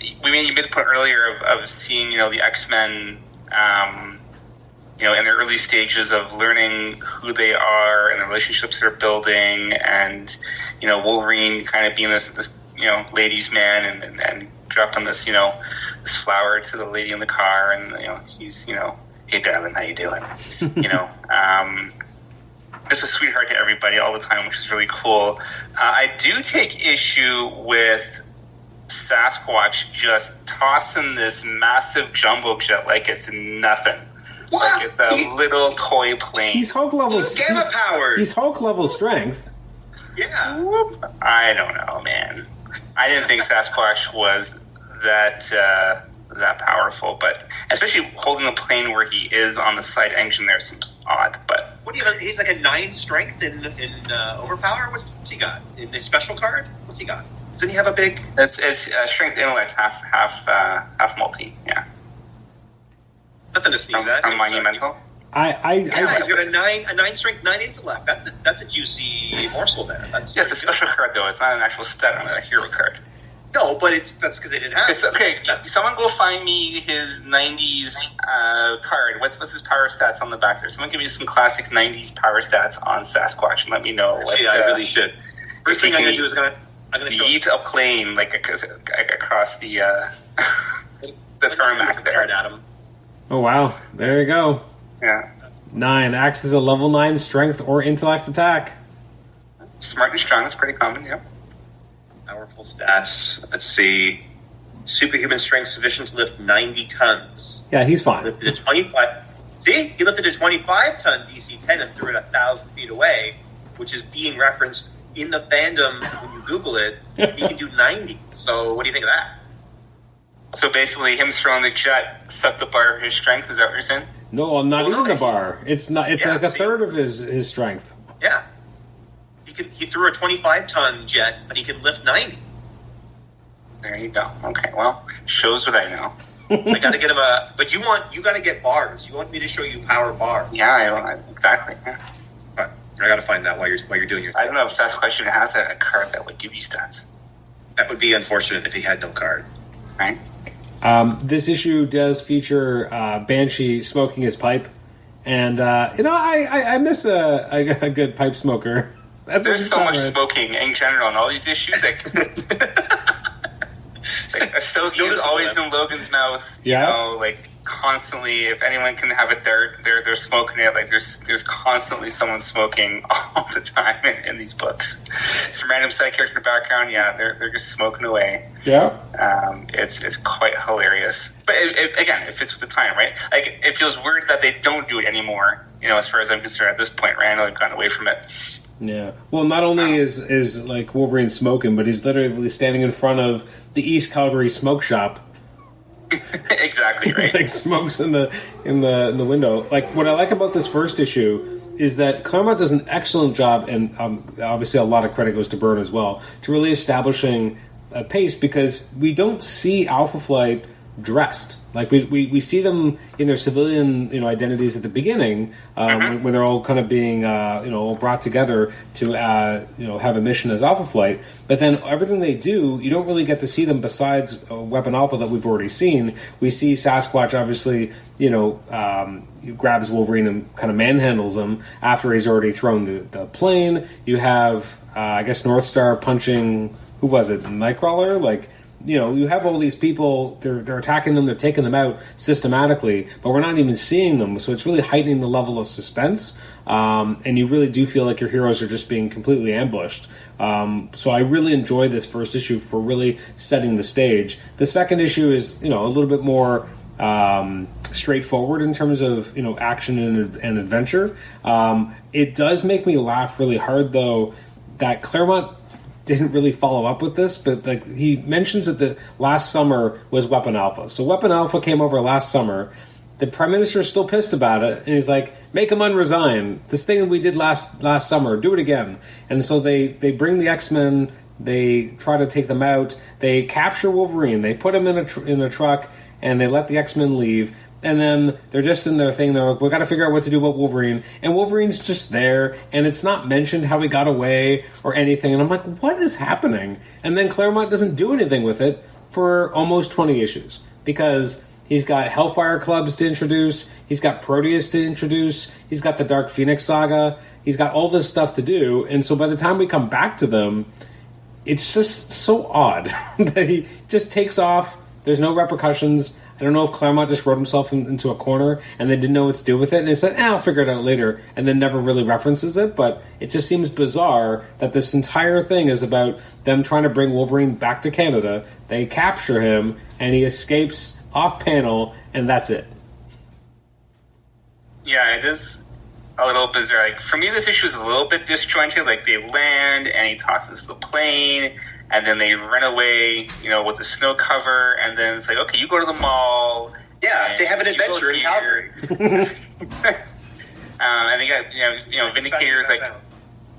Speaker 3: you made the point earlier of seeing, the X-Men in their early stages of learning who they are and the relationships they're building, and Wolverine kind of being this ladies' man, and dropping this this flower to the lady in the car, and he's hey darling, how you doing? Just a sweetheart to everybody all the time, which is really cool. I do take issue with Sasquatch just tossing this massive jumbo jet like it's nothing.
Speaker 5: What?
Speaker 3: Like it's a little toy plane.
Speaker 4: He's Hulk level.
Speaker 5: He's gamma powered.
Speaker 4: He's Hulk level strength.
Speaker 5: Yeah.
Speaker 3: I don't know, man. I didn't think Sasquatch was that powerful, but especially holding the plane where he is on the side engine there seems odd. But
Speaker 5: what do you? He's like a 9 strength in overpower. What's he got in the special card? What's he got? Doesn't he have a big?
Speaker 3: It's strength intellect half multi. Yeah.
Speaker 5: Nothing to sneeze at.
Speaker 3: From Monumental.
Speaker 5: He's got a 9 strength, 9 intellect. That's a juicy morsel there. That's
Speaker 3: it's a special card though. It's not an actual stat on a hero card.
Speaker 5: No, but that's because they didn't have it.
Speaker 3: Okay, someone go find me his 90s card. What's his power stats on the back there? Someone give me some classic 90s power stats on Sasquatch and let me know.
Speaker 5: Actually, I really should. First thing I'm going to do is I'm going to
Speaker 3: yeet a plane across the tarmac there.
Speaker 5: Adam.
Speaker 4: Oh wow, there you go.
Speaker 3: Yeah.
Speaker 4: 9 acts as a level 9 strength or intellect attack.
Speaker 3: Smart and strong is pretty common. Yeah.
Speaker 5: Powerful stats. Let's see. Superhuman strength sufficient to lift 90 tons.
Speaker 4: Yeah, he's fine.
Speaker 5: Lifted a 25. See, he lifted a 25-ton DC-10 and threw it 1,000 feet away, which is being referenced in the fandom when you Google it. He can do 90. So, what do you think of that?
Speaker 3: So basically, him throwing the jet set the bar for his strength. Is that what you're saying?
Speaker 4: No, I'm not even the bar. It's not. It's like a third of his strength.
Speaker 5: Yeah. He threw a 25-ton jet, but he can lift 90.
Speaker 3: There you go. Okay, well, shows what I know.
Speaker 5: I got to get him but you got to get bars. You want me to show you power bars?
Speaker 3: Yeah, exactly. Yeah.
Speaker 5: All right. I got to find that while you're doing your thing.
Speaker 3: I don't know if Sasquatch even has a card that would give you stats.
Speaker 5: That would be unfortunate if he had no card.
Speaker 3: Right.
Speaker 4: This issue does feature Banshee smoking his pipe, and I miss a good pipe smoker.
Speaker 3: There's so much smoking in general in all these issues. Like a stogie is always in Logan's mouth.
Speaker 4: Yeah.
Speaker 3: Constantly. If anyone can have it, they're smoking it. Like there's constantly someone smoking all the time in these books. Some random side character in the background. Yeah, they're just smoking away.
Speaker 4: Yeah.
Speaker 3: It's quite hilarious. But it fits with the time, right? Like it feels weird that they don't do it anymore. As far as I'm concerned, at this point, right? I know they've gotten away from it.
Speaker 4: Yeah. Well, not only is like Wolverine smoking, but he's literally standing in front of the East Calgary smoke shop.
Speaker 3: Exactly right.
Speaker 4: Like smokes in the window. Like what I like about this first issue is that Claremont does an excellent job, and obviously a lot of credit goes to Byrne as well, to really establishing a pace, because we don't see Alpha Flight dressed. Like we see them in their civilian identities at the beginning, when they're all kind of being brought together to have a mission as Alpha Flight. But then everything they do, you don't really get to see them besides Weapon Alpha that we've already seen. We see Sasquatch obviously he grabs Wolverine and kind of manhandles him after he's already thrown the plane. You have I guess Northstar punching, who was it, Nightcrawler? You have all these people, they're attacking them, they're taking them out systematically, but we're not even seeing them, so it's really heightening the level of suspense, and you really do feel like your heroes are just being completely ambushed. So I really enjoy this first issue for really setting the stage. The second issue is, a little bit more straightforward in terms of, action and adventure. It does make me laugh really hard, though, that Claremont didn't really follow up with this, but he mentions that the last summer was Weapon Alpha. So Weapon Alpha came over last summer. The Prime Minister is still pissed about it, and he's like, make him unresign. This thing we did last summer, do it again. And so they bring the X-Men, they try to take them out, they capture Wolverine, they put him in a truck, and they let the X-Men leave. And then they're just in their thing. They're like, we got to figure out what to do about Wolverine. And Wolverine's just there, and it's not mentioned how he got away or anything. And I'm like, what is happening? And then Claremont doesn't do anything with it for almost 20 issues, because
Speaker 1: He's got Hellfire Clubs to introduce. He's got Proteus to introduce. He's got the Dark Phoenix saga. He's got all this stuff to do. And so by the time we come back to them, it's just so odd that he just takes off. There's no repercussions. I don't know if Claremont just wrote himself into a corner and they didn't know what to do with it. And he said, I'll figure it out later, and then never really references it. But it just seems bizarre that this entire thing is about them trying to bring Wolverine back to Canada. They capture him, and he escapes off panel, and that's it.
Speaker 3: Yeah, it is a little bizarre. Like, for me, this issue is a little bit disjointed. Like, they land, and he tosses the plane, and then they run away, with the snow cover, and then it's like, okay, you go to the mall.
Speaker 5: Yeah, they have an adventure in Calgary.
Speaker 3: And they got, Vindicators, like,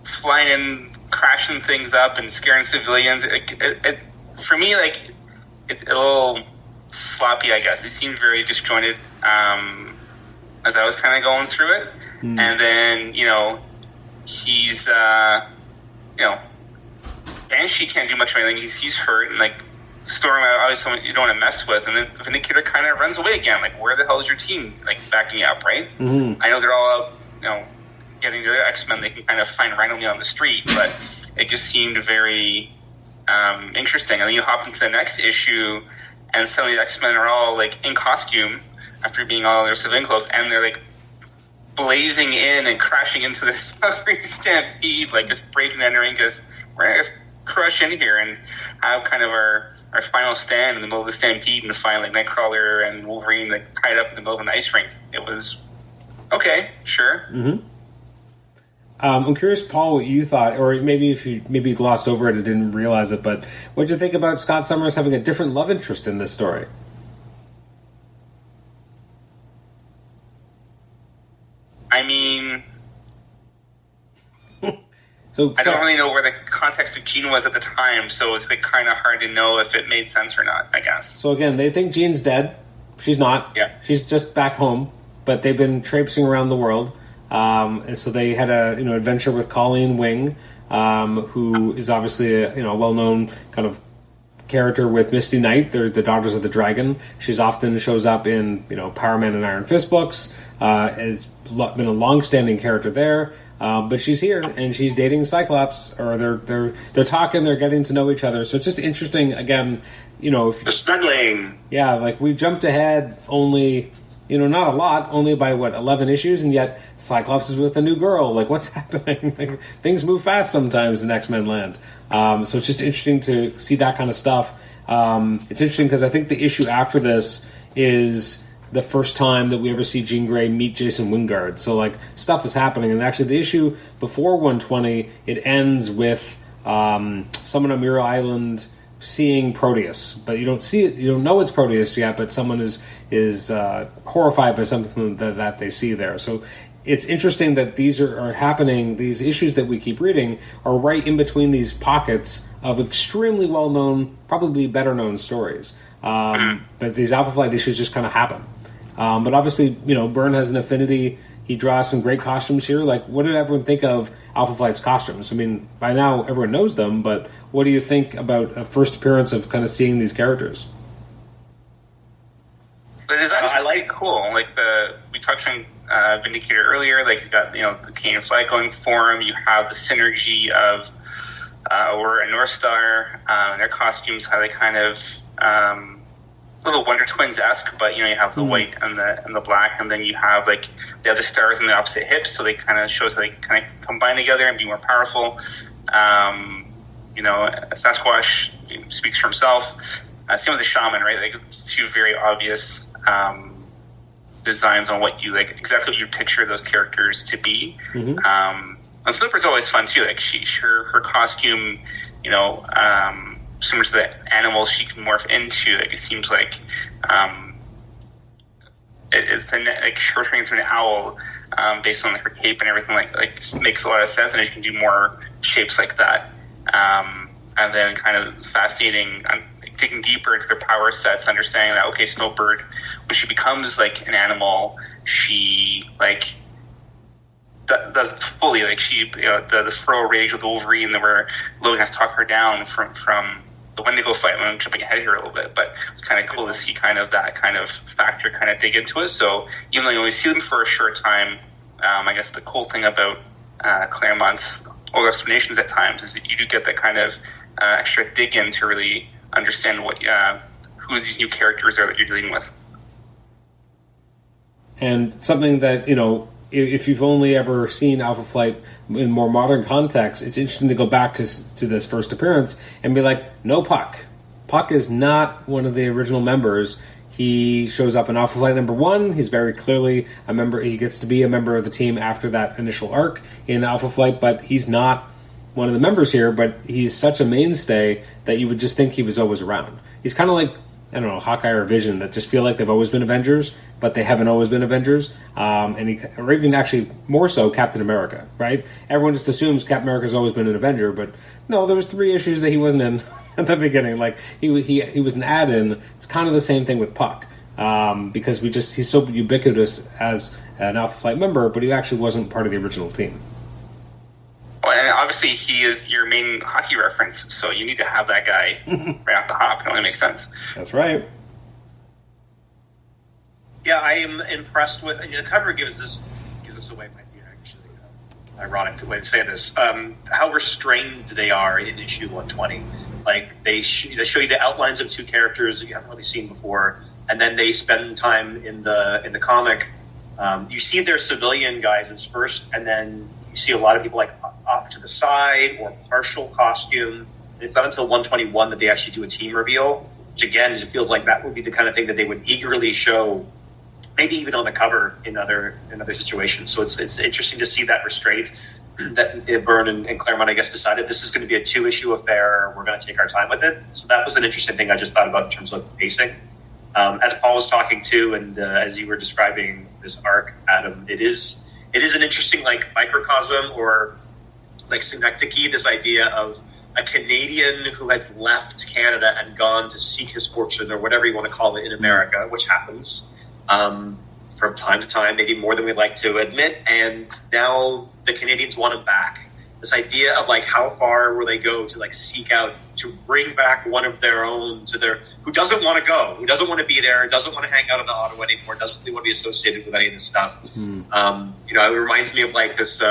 Speaker 3: flying in, crashing things up, and scaring civilians. For me, like, it's a little sloppy, I guess. It seemed very disjointed as I was kind of going through it. And then, he's, Banshee can't do much of anything. He's hurt, and, like, Storm, obviously someone you don't want to mess with, and then the Vindicator kind of runs away again. Like, where the hell is your team, like, backing you up, right? Mm-hmm. I know they're all out, getting the other X-Men they can kind of find randomly on the street, but it just seemed very interesting. And then you hop into the next issue, and suddenly the X-Men are all, like, in costume after being all in their civilian clothes, and they're, like, blazing in and crashing into this fucking stampede, like, just breaking and entering, because we're going to crush in here and have kind of our final stand in the middle of the stampede and find, like, Nightcrawler and Wolverine, like, tied up in the middle of an ice rink. It was okay, sure.
Speaker 1: Mm-hmm. I'm curious, Paul, what you thought, or maybe if you glossed over it and didn't realize it, but what did you think about Scott Summers having a different love interest in this story?
Speaker 3: I mean,
Speaker 1: so
Speaker 3: I don't really know where the context of Jean was at the time, so it's, like, kind of hard to know if it made sense or not, I guess.
Speaker 1: So again, they think Jean's dead. She's not.
Speaker 3: Yeah.
Speaker 1: She's just back home, but they've been traipsing around the world. And so they had a adventure with Colleen Wing, who is obviously a well-known kind of character with Misty Knight. They're the Daughters of the Dragon. She's often shows up in Power Man and Iron Fist books. Has been a long-standing character there. But she's here and she's dating Cyclops, or they're talking, they're getting to know each other. So it's just interesting. Again, if
Speaker 5: they're snuggling.
Speaker 1: Yeah, like we jumped ahead only. Not a lot, only by 11 issues, and yet Cyclops is with a new girl. Like, what's happening? Like, things move fast sometimes in X-Men land. So it's just interesting to see that kind of stuff. It's interesting because I think the issue after this is the first time that we ever see Jean Grey meet Jason Wingard. So, like, stuff is happening. And actually, the issue before 120, it ends with someone on Muir Island seeing Proteus, but you don't see it. You don't know it's Proteus yet, but someone is horrified by something that they see there. So it's interesting that these are happening. These issues that we keep reading are right in between these pockets of extremely well-known, probably better-known stories. But these Alpha Flight issues just kind of happen. But obviously, Byrne has an affinity. He draws some great costumes here. Like, what did everyone think of Alpha Flight's costumes? I mean, by now everyone knows them, but what do you think about a first appearance of kind of seeing these characters?
Speaker 3: But it's actually cool. Like, we talked on Vindicator earlier. Like, he's got the Kane flag going for him. You have the synergy of Aurora and North Star, and their costumes, how they kind of a little Wonder Twins-esque, but you have the white and the black, and then you have like the other stars on the opposite hips, so they kind of shows how they kind of combine together and be more powerful. Sasquatch speaks for himself. Same with the Shaman, right? Like, two very obvious designs on what you like, exactly what you picture those characters to be. Mm-hmm. And Slipper's always fun too. Like, her costume, similar to the animals she can morph into. Like, it seems like it's like her turning into an owl based on her cape and everything. Like makes a lot of sense, and she can do more shapes like that. And then kind of fascinating, digging deeper into their power sets, understanding that okay, Snowbird, when she becomes like an animal, she like does fully like she the throw rage with Wolverine, where Logan has to talk her down from the Wendigo fight. I'm jumping ahead here a little bit, but it's kind of cool to see kind of that kind of factor kind of dig into it. So even though you only see them for a short time, I guess the cool thing about Claremont's old explanations at times is that you do get that kind of extra dig in to really understand what who these new characters are that you're dealing with.
Speaker 4: And something that, if you've only ever seen Alpha Flight in more modern context, it's interesting to go back to this first appearance and be like, no Puck. Puck is not one of the original members. He shows up in Alpha Flight number 1. He's very clearly a member. He gets to be a member of the team after that initial arc in Alpha Flight, but he's not one of the members here, but he's such a mainstay that you would just think he was always around. He's kind of like, I don't know, Hawkeye or Vision, that just feel like they've always been Avengers, but they haven't always been Avengers. Or even actually more so Captain America, right? Everyone just assumes Captain America's always been an Avenger, but no, there was 3 issues that he wasn't in at the beginning. Like he was an add-in. It's kind of the same thing with Puck, because he's so ubiquitous as an Alpha Flight member, but he actually wasn't part of the original team.
Speaker 3: Well, and obviously he is your main hockey reference, so you need to have that guy right off the hop. It only makes sense.
Speaker 4: That's right.
Speaker 5: Yeah, I am impressed with. And the cover gives us away. Might be actually ironic way to say this. How restrained they are in issue 120. Like they show you the outlines of 2 characters that you haven't really seen before, and then they spend time in the comic. You see their civilian guys as first, and then you see a lot of people like off to the side or partial costume. And it's not until 121 that they actually do a team reveal, which again, it feels like that would be the kind of thing that they would eagerly show, maybe even on the cover in other situations. So it's interesting to see that restraint that Byrne and Claremont, I guess, decided this is going to be a 2-issue affair. We're going to take our time with it. So that was an interesting thing I just thought about in terms of pacing. As Paul was talking to, and as you were describing this arc, Adam, it is an interesting like microcosm or like synecdoche, this idea of a Canadian who has left Canada and gone to seek his fortune, or whatever you want to call it, in America, which happens from time to time, maybe more than we'd like to admit. And now the Canadians want him back. This idea of like how far will they go to like seek out to bring back one of their own to their who doesn't want to go, who doesn't want to be there, doesn't want to hang out in Ottawa anymore, doesn't really want to be associated with any of this stuff. It reminds me of like this.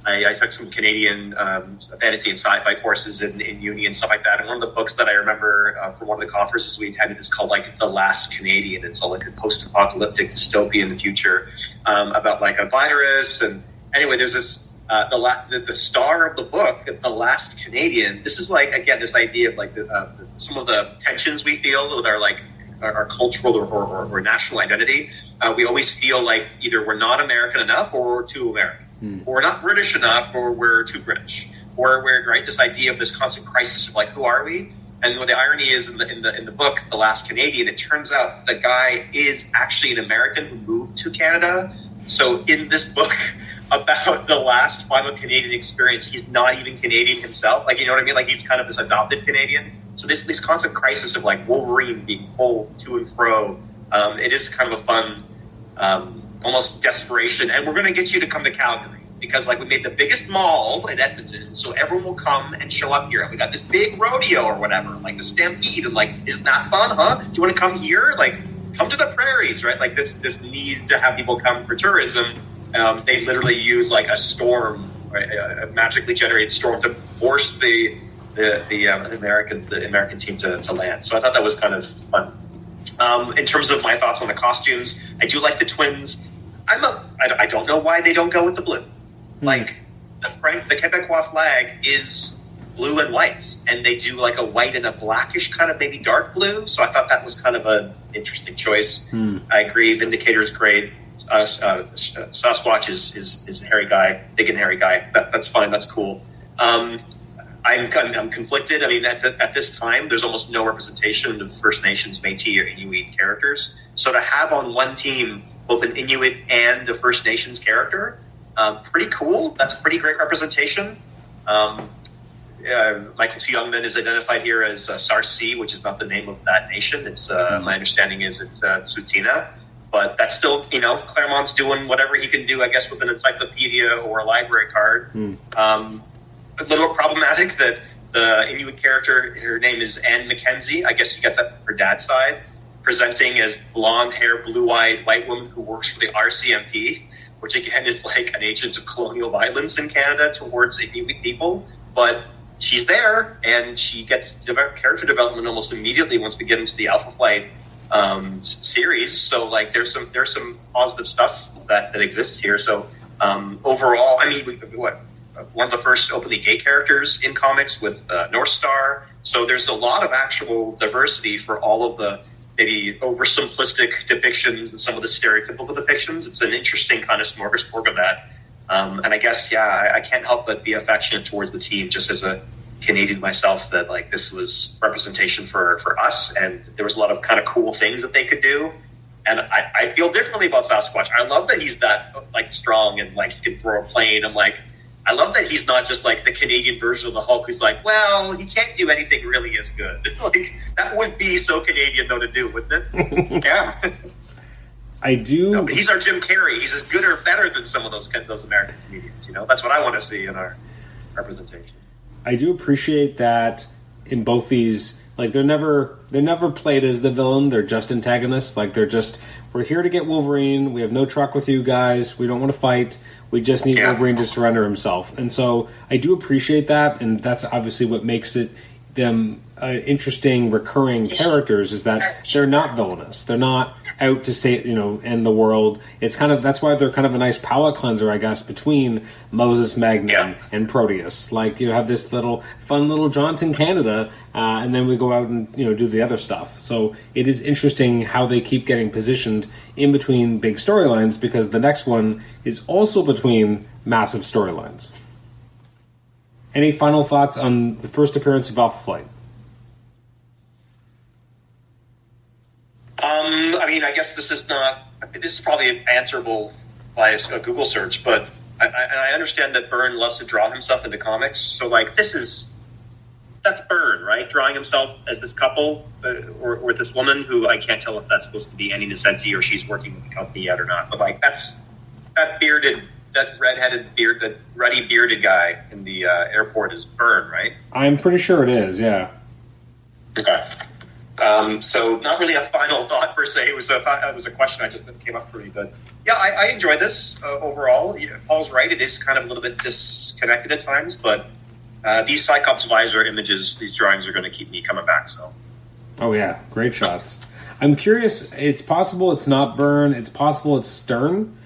Speaker 5: I took some Canadian fantasy and sci-fi courses in uni and stuff like that. And one of the books that I remember from one of the conferences we attended is called like The Last Canadian. It's like a post-apocalyptic dystopian future about like a virus. And anyway, there's this the star of the book, The Last Canadian. This is like, again, this idea of like some of the tensions we feel with our like our cultural or national identity. We always feel like either we're not American enough or we're too American. Or we're not British enough, or we're too British, or we're right. This idea of this constant crisis of like, who are we? And what the irony is in the book, The Last Canadian, it turns out the guy is actually an American who moved to Canada. So in this book about the last final Canadian experience, he's not even Canadian himself. Like, you know what I mean? Like he's kind of this adopted Canadian. So this constant crisis of like Wolverine being pulled to and fro. It is kind of a fun. Almost desperation, and we're going to get you to come to Calgary because like we made the biggest mall in Edmonton, so everyone will come and show up here. And we got this big rodeo or whatever, like the Stampede, and like, isn't that fun, huh? Do you want to come here? Like, come to the prairies, right? Like this need to have people come for tourism. They literally use like a storm, right? A magically generated storm to force the American team to land. So I thought that was kind of fun. In terms of my thoughts on the costumes, I do like the twins. I don't know why they don't go with the blue. Like the Quebecois flag is blue and white, and they do like a white and a blackish kind of maybe dark blue. So I thought that was kind of an interesting choice. I agree. Vindicator is great. Sasquatch is a hairy guy, big and hairy guy. That's fine. That's cool. I'm conflicted. I mean, at this time, there's almost no representation of First Nations, Métis, or Inuit characters. So to have on one team both an Inuit and a First Nations character, pretty cool. That's pretty great representation. Michael T. Youngman is identified here as Sarsi, which is not the name of that nation. It's my understanding is it's Tsuut'ina. But that's still, Claremont's doing whatever he can do, I guess, with an encyclopedia or a library card. A little problematic that the Inuit character, her name is Anne Mackenzie. I guess she gets that from her dad's side, presenting as blonde-haired, blue-eyed white woman who works for the RCMP, which again is like an agent of colonial violence in Canada towards Inuit people. But she's there, and she gets character development almost immediately once we get into the Alpha Flight series. So like there's some positive stuff that exists here. So overall, I mean, one of the first openly gay characters in comics with North Star. So there's a lot of actual diversity for all of the maybe oversimplistic depictions and some of the stereotypical depictions. It's an interesting kind of smorgasbord of that. And I guess, I can't help but be affectionate towards the team, just as a Canadian myself, that like this was representation for us, and there was a lot of kind of cool things that they could do. And I feel differently about Sasquatch. I love that he's that like strong and like he can throw a plane. I'm like, I love that he's not just like the Canadian version of the Hulk who's like, well, he can't do anything really as good. Like that would be so Canadian though to do, wouldn't it?
Speaker 3: Yeah.
Speaker 4: I do.
Speaker 5: No, but he's our Jim Carrey. He's as good or better than some of those American comedians. That's what I want to see in our representation.
Speaker 4: I do appreciate that in both these. Like they're never played as the villain. They're just antagonists. Like we're here to get Wolverine. We have no truck with you guys. We don't want to fight. We just need Wolverine to surrender himself. And so I do appreciate that, and that's obviously what makes them interesting, recurring characters. Is that they're not villainous. They're not out to say, end the world. It's kind of, that's why they're kind of a nice palate cleanser, I guess, between Moses Magnum and Proteus. Like, you have this fun little jaunt in Canada, and then we go out and, do the other stuff. So it is interesting how they keep getting positioned in between big storylines, because the next one is also between massive storylines. Any final thoughts on the first appearance of Alpha Flight?
Speaker 5: I mean, I guess this is probably answerable by a Google search, but I understand that Byrne loves to draw himself into comics. So, like, that's Byrne, right? Drawing himself as this couple or with this woman who I can't tell if that's supposed to be Annie Nocenti or she's working with the company yet or not. But, like, that redheaded that ruddy bearded guy in the airport is Byrne, right?
Speaker 4: I'm pretty sure it is, yeah.
Speaker 5: Okay. So not really a final thought per se. It was a question that came up for me. But yeah, I enjoyed this overall. Paul's right. It is kind of a little bit disconnected at times, but these Cyclops visor images, these drawings are going to keep me coming back. So.
Speaker 4: Oh yeah, great shots. I'm curious. It's possible it's not Byrne. It's possible it's Stern.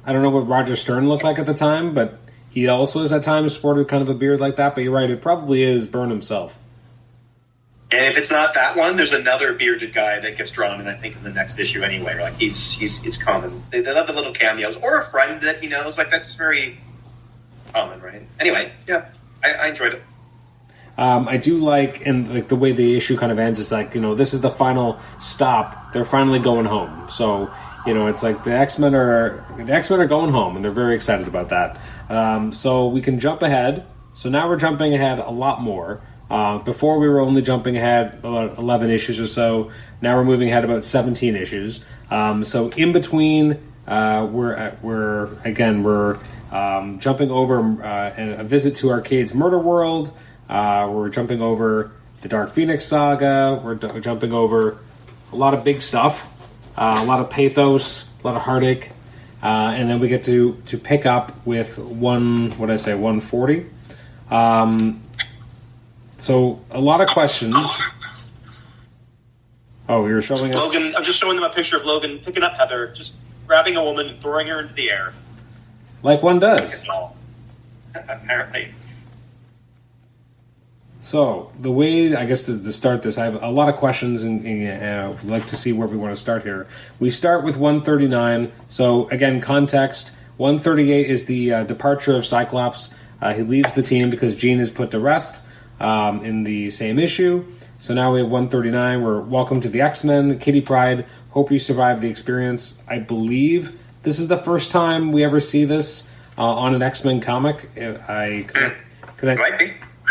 Speaker 4: I don't know what Roger Stern looked like at the time, but he also has at times sported kind of a beard like that. But you're right. It probably is Byrne himself.
Speaker 5: And if it's not that one, there's another bearded guy that gets drawn, and I think in the next issue anyway. Like he's common. They love the little cameos or a friend that he knows. Like that's very common, right? Anyway, yeah, I enjoyed it.
Speaker 4: I do like, and like the way the issue kind of ends is like, this is the final stop. They're finally going home. So it's like the X-Men are going home, and they're very excited about that. So we can jump ahead. So now we're jumping ahead a lot more. Before we were only jumping ahead about 11 issues or so. Now we're moving ahead about 17 issues. So in between, we're jumping over a visit to Arcade's Murder World. We're jumping over the Dark Phoenix saga. We're jumping over a lot of big stuff, a lot of pathos, a lot of heartache, and then we get to pick up with 140. So, a lot of questions. Oh, you're showing us...
Speaker 5: Logan, I'm just showing them a picture of Logan picking up Heather, just grabbing a woman and throwing her into the air.
Speaker 4: Like one does.
Speaker 5: Apparently.
Speaker 4: So, the way, I guess, to start this, I have a lot of questions, and I'd like to see where we want to start here. We start with 139. So, again, context. 138 is the departure of Cyclops. He leaves the team because Jean is put to rest. In the same issue. So now we have 139. We're welcome to the X-Men. Kitty Pryde, hope you survived the experience. I believe this is the first time we ever see this on an X-Men comic. Because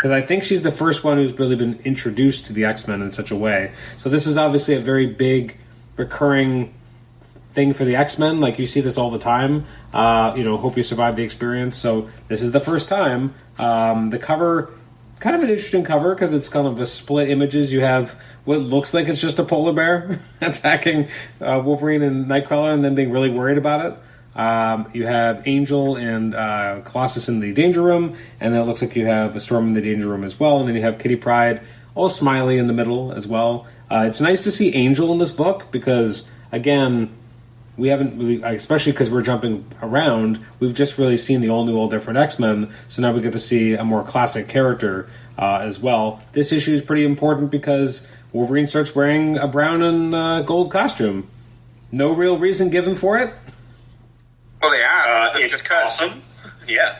Speaker 4: I think she's the first one who's really been introduced to the X-Men in such a way. So this is obviously a very big, recurring thing for the X-Men. Like, you see this all the time. Hope you survived the experience. So this is the first time. The cover kind of an interesting cover because it's kind of a split images. You have what looks like it's just a polar bear attacking Wolverine and Nightcrawler and then being really worried about it. You have Angel and Colossus in the Danger Room, and then it looks like you have a Storm in the Danger Room as well, and then you have Kitty Pryde, all smiley in the middle as well. It's nice to see Angel in this book because, again, we haven't really, especially because we're jumping around, we've just really seen the all-new, all-different X-Men, so now we get to see a more classic character as well. This issue is pretty important because Wolverine starts wearing a brown and gold costume. No real reason given for it.
Speaker 3: Well, yeah,
Speaker 5: it's just awesome. Yeah.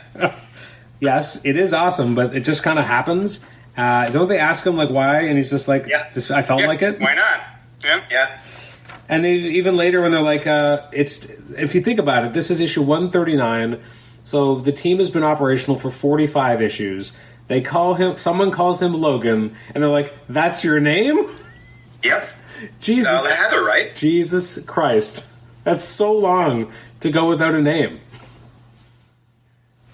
Speaker 4: Yes, it is awesome, but it just kind of happens. Don't they ask him, like, why? And he's just like, I felt like it.
Speaker 3: Why not?
Speaker 5: Yeah.
Speaker 4: And even later when they're like, if you think about it, this is issue 139, so the team has been operational for 45 issues. They call him, someone calls him Logan, and they're like, that's your name?
Speaker 5: Yep.
Speaker 4: Jesus.
Speaker 5: They have it, right?
Speaker 4: Jesus Christ. That's so long to go without a name.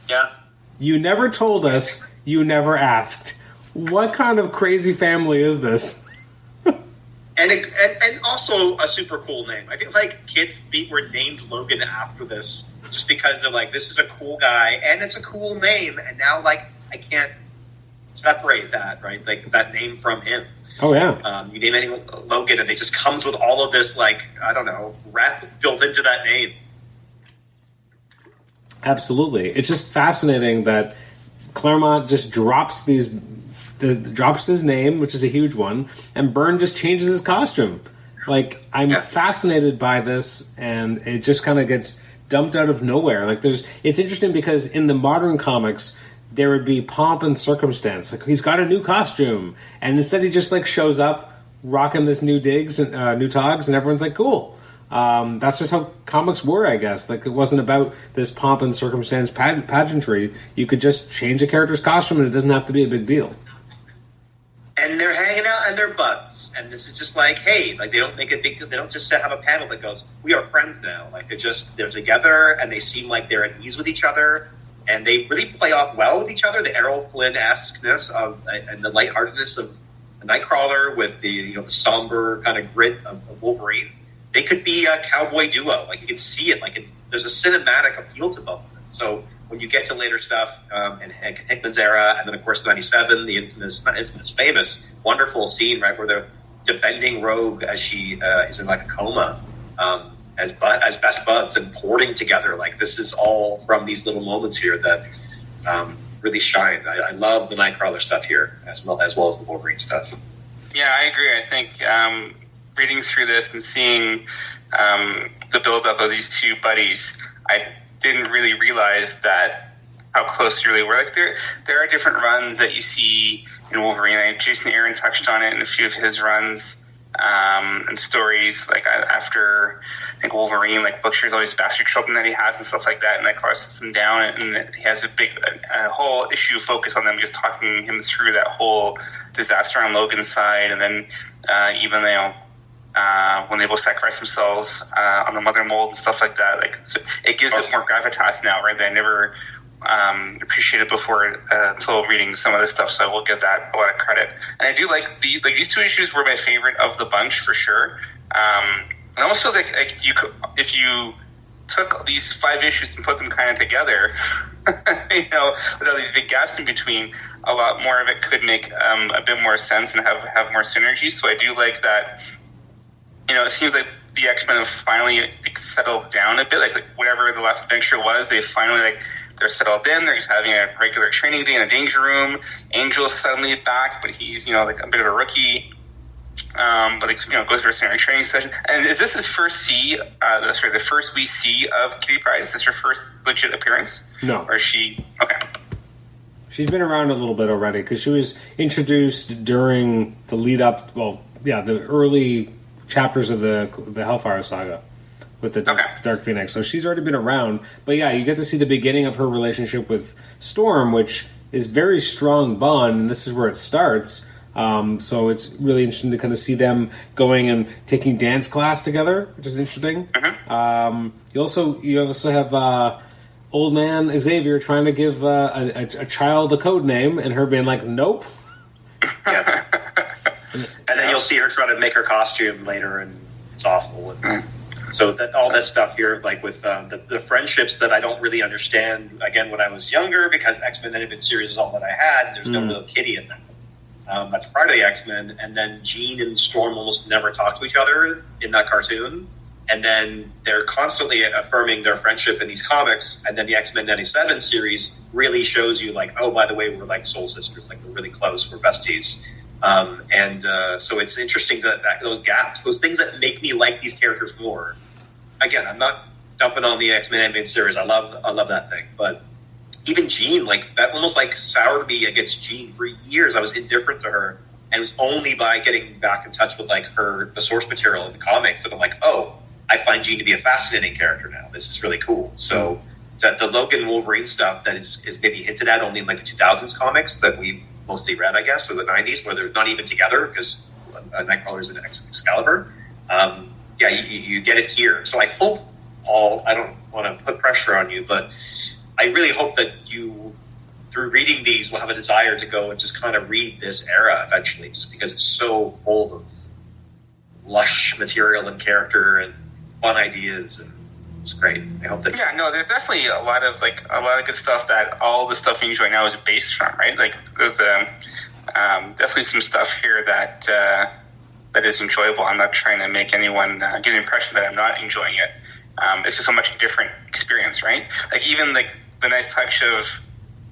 Speaker 5: Yeah.
Speaker 4: You never told us, you never asked. What kind of crazy family is this?
Speaker 5: And also a super cool name. I think like kids were named Logan after this just because they're like, this is a cool guy and it's a cool name, and now like I can't separate that, right? Like that name from him.
Speaker 4: Oh yeah.
Speaker 5: You name anyone Logan and it just comes with all of this like, I don't know, rap built into that name.
Speaker 4: Absolutely. It's just fascinating that Claremont just drops drops his name, which is a huge one, and Byrne just changes his costume. Like, I'm fascinated by this, and it just kind of gets dumped out of nowhere. Like, it's interesting because in the modern comics, there would be pomp and circumstance. Like, he's got a new costume, and instead he just, like, shows up rocking this new digs and new togs, and everyone's like, cool. That's just how comics were, I guess. Like, it wasn't about this pomp and circumstance pageantry. You could just change a character's costume, and it doesn't have to be a big deal.
Speaker 5: And they're hanging out and they're buds. And this is just like, hey, like they don't make a big deal. They don't just have a panel that goes, we are friends now. Like they're together and they seem like they're at ease with each other. And they really play off well with each other. The Errol Flynn-esqueness of and the lightheartedness of the Nightcrawler with the the somber kind of grit of Wolverine. They could be a cowboy duo. Like you can see it. Like there's a cinematic appeal to both of them. So when you get to later stuff in Hickman's era, and then of course '97, the famous, wonderful scene right where they're defending Rogue as she is in like a coma, as best buds and porting together. Like this is all from these little moments here that really shine. I love the Nightcrawler stuff here as well as the Wolverine stuff.
Speaker 3: Yeah, I agree. I think reading through this and seeing the build-up of these two buddies, I didn't really realize that how close they really were. Like there are different runs that you see in Wolverine. Jason Aaron touched on it in a few of his runs and stories. Like after I think Wolverine, like Butcher's always bastard children that he has and stuff like that, and Nightcrawler sits him down and he has a whole issue focus on them, just talking him through that whole disaster on Logan's side, and then even when they both sacrifice themselves on the mother mold and stuff like that. Like it gives it more gravitas now, right? That I never appreciated before until reading some of this stuff. So I will give that a lot of credit. And I do like these two issues were my favorite of the bunch for sure. It almost feels like you could, if you took these 5 issues and put them kind of together, without these big gaps in between, a lot more of it could make a bit more sense and have more synergy. So I do like that. It seems like the X-Men have finally settled down a bit. Like whatever the last adventure was, they finally they're settled in. They're just having a regular training day in a Danger Room. Angel's suddenly back, but he's like a bit of a rookie. But goes for a standard training session. And is this his first the first we see of Kitty Pryde? Is this her first legit appearance?
Speaker 4: No.
Speaker 3: Or is she okay?
Speaker 4: She's been around a little bit already because she was introduced during the lead up. Well, yeah, the early chapters of the Hellfire saga with the Dark Phoenix. So she's already been around. But yeah, you get to see the beginning of her relationship with Storm, which is very strong bond, and this is where it starts. So it's really interesting to kind of see them going and taking dance class together, which is interesting.
Speaker 3: Mm-hmm.
Speaker 4: You also have
Speaker 1: old man Xavier trying to give a child a code name, and her being like, "Nope."
Speaker 5: Yeah. And then you'll see her try to make her costume later, and it's awful. And so that all that stuff here, like with the friendships that I don't really understand. Again, when I was younger, because X-Men animated series is all that I had, and there's no little kitty in them. That's Friday X-Men, and then Jean and Storm almost never talk to each other in that cartoon. And then they're constantly affirming their friendship in these comics. And then the X-Men 97 series really shows you, like, oh, by the way, we're like soul sisters. Like, we're really close. We're besties. So it's interesting that those gaps, those things that make me like these characters more. Again, I'm not dumping on the X-Men animated series. I love that thing. But even Jean, like, that almost like soured me against Jean for years. I was indifferent to her. And it was only by getting back in touch with, like, the source material in the comics that I'm like, oh, I find Jean to be a fascinating character now. This is really cool. So the Logan Wolverine stuff that is maybe hinted at only in like the 2000s comics that we mostly read, I guess, or the 90s, where they're not even together because Nightcrawler's in Excalibur. You get it here. So I hope, Paul, I don't want to put pressure on you, but I really hope that you, through reading these, will have a desire to go and just kind of read this era eventually, because it's so full of lush material and character and fun ideas, and it's great. I hope that.
Speaker 3: Yeah, no, there's definitely a lot of good stuff that all the stuff you enjoy now is based from, right? Like, there's definitely some stuff here that is enjoyable. I'm not trying to make anyone give the impression that I'm not enjoying it. It's just a much different experience, right? Like, even like the nice touch of,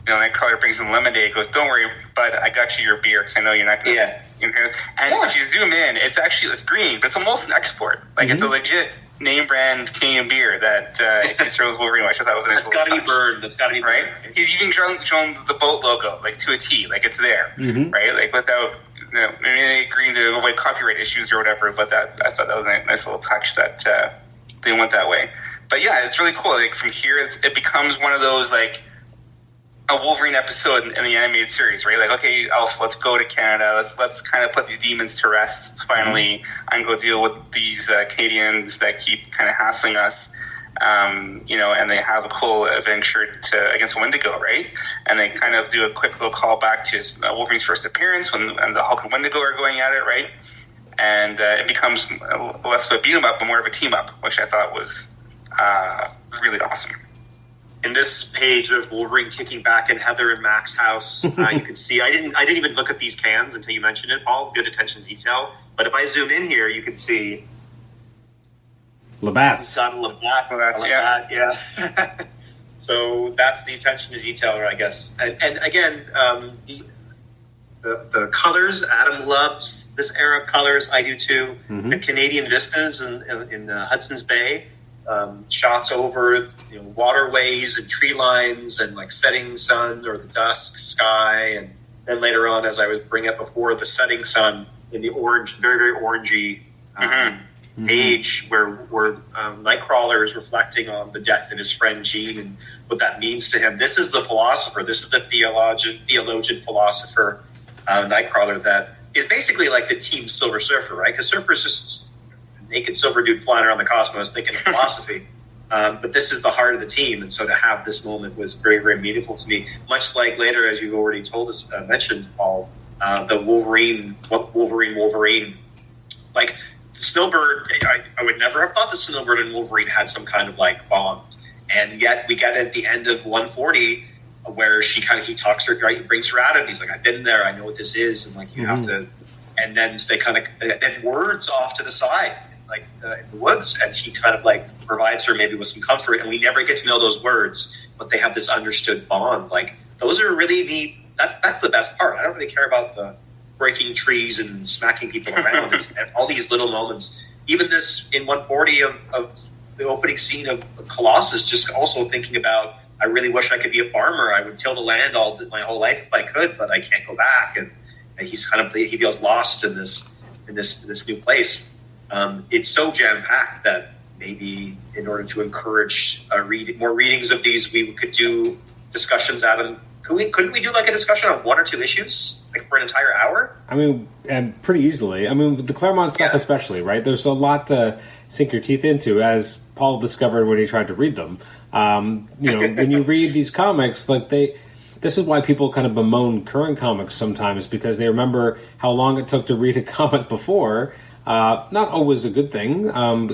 Speaker 3: Nightcrawler brings in lemonade, goes, "Don't worry, bud, I got you your beer because I know you're not going to."
Speaker 5: Yeah.
Speaker 3: And if you zoom in, it's green, but it's almost an export. Like, it's a legit name brand Canadian beer that if he throws Wolverine, which I thought was a nice
Speaker 5: That's
Speaker 3: little
Speaker 5: got to
Speaker 3: touch.
Speaker 5: be burned. That's got to be
Speaker 3: right.
Speaker 5: burned.
Speaker 3: He's even shown the boat logo, like, to a T, like it's there, right? Like, without maybe they agreeing to avoid copyright issues or whatever. But I thought that was a nice little touch that they went that way. But yeah, it's really cool. Like, from here, it becomes one of those, like, a Wolverine episode in the animated series, right? Like, okay, Elf, let's go to Canada. Let's kind of put these demons to rest finally, and go deal with these Canadians that keep kind of hassling us. And they have a cool adventure against Wendigo, right? And they kind of do a quick little callback to Wolverine's first appearance when the Hulk and Wendigo are going at it, right? And it becomes less of a beat 'em up and more of a team up, which I thought was really awesome.
Speaker 5: In this page of Wolverine kicking back in Heather and Mac's house, you can see I didn't even look at these cans until you mentioned it, Paul. Good attention to detail. But if I zoom in here, you can see
Speaker 1: Labatt's.
Speaker 5: got a Labatt, yeah. So that's the attention to detail, I guess. And again, the colors. Adam loves this era of colors. I do too. The Canadian vistas in Hudson's Bay. Shots over waterways and tree lines and like setting sun or the dusk sky, and then later on, as I was bringing up before, the setting sun in the orange, very very orangey page where Nightcrawler is reflecting on the death of his friend Jean and what that means to him. This is the philosopher. This is the theologian philosopher Nightcrawler that is basically like the Team Silver Surfer, right? Because Surfer is just naked silver dude flying around the cosmos thinking of philosophy. But this is the heart of the team, and so to have this moment was very, very meaningful to me. Much like later, as you already told us, mentioned, Paul, the Wolverine. Like, Snowbird, I would never have thought that Snowbird and Wolverine had some kind of, like, bond. And yet we get at the end of 140 where he talks to her, right? He brings her out, and he's like, I've been there, I know what this is, and, like, you have to... And then they kind of... And words off to the side, like in the woods, and he kind of like provides her maybe with some comfort, and we never get to know those words, but they have this understood bond. Like, those are really neat. That's the best part. I don't really care about the breaking trees and smacking people around. It's all these little moments. Even this in 140 of the opening scene of Colossus, just also thinking about, I really wish I could be a farmer. I would till the land my whole life if I could, but I can't go back. And he's he feels lost in this new place. It's so jam-packed that maybe in order to encourage more readings of these, we could do discussions, Adam. Couldn't we do like a discussion on one or two issues, like for an entire hour?
Speaker 1: I mean, and pretty easily. I mean, with the Claremont stuff especially, right? There's a lot to sink your teeth into, as
Speaker 4: Paul discovered when he tried to read them. When you read these comics, this is why people kind of bemoan current comics sometimes, because they remember how long it took to read a comic before. Not always a good thing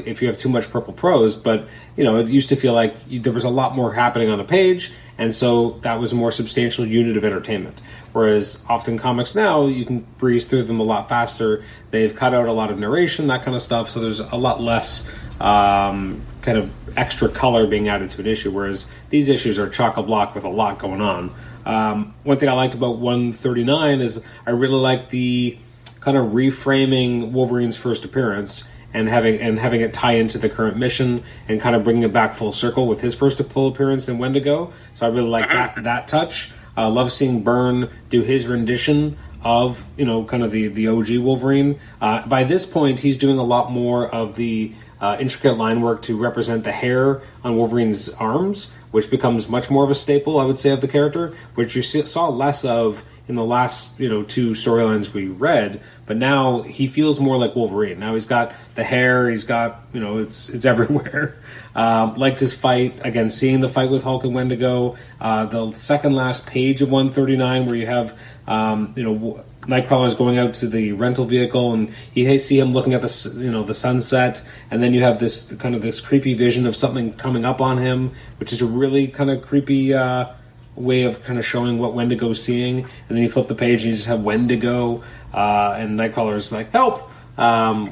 Speaker 4: if you have too much purple prose, but it used to feel like there was a lot more happening on a page, and so that was a more substantial unit of entertainment. Whereas often comics now, you can breeze through them a lot faster. They've cut out a lot of narration, that kind of stuff, so there's a lot less kind of extra color being added to an issue, whereas these issues are chock-a-block with a lot going on. One thing I liked about 139 is I really like the kind of reframing Wolverine's first appearance and having it tie into the current mission and kind of bringing it back full circle with his first full appearance in Wendigo. So I really like that touch. I love seeing Byrne do his rendition of kind of the OG Wolverine. By this point, he's doing a lot more of the intricate line work to represent the hair on Wolverine's arms, which becomes much more of a staple, I would say, of the character, which you saw less of in the last 2 storylines we read, but now he feels more like Wolverine. Now he's got the hair, he's got it's everywhere. Liked his fight, again, seeing the fight with Hulk and Wendigo. The second last page of 139 where you have Nightcrawler's going out to the rental vehicle, and you see him looking at the sunset, and then you have this creepy vision of something coming up on him, which is a really kind of creepy way of kind of showing what Wendigo's seeing. And then you flip the page and you just have Wendigo, and Nightcrawler's like, help!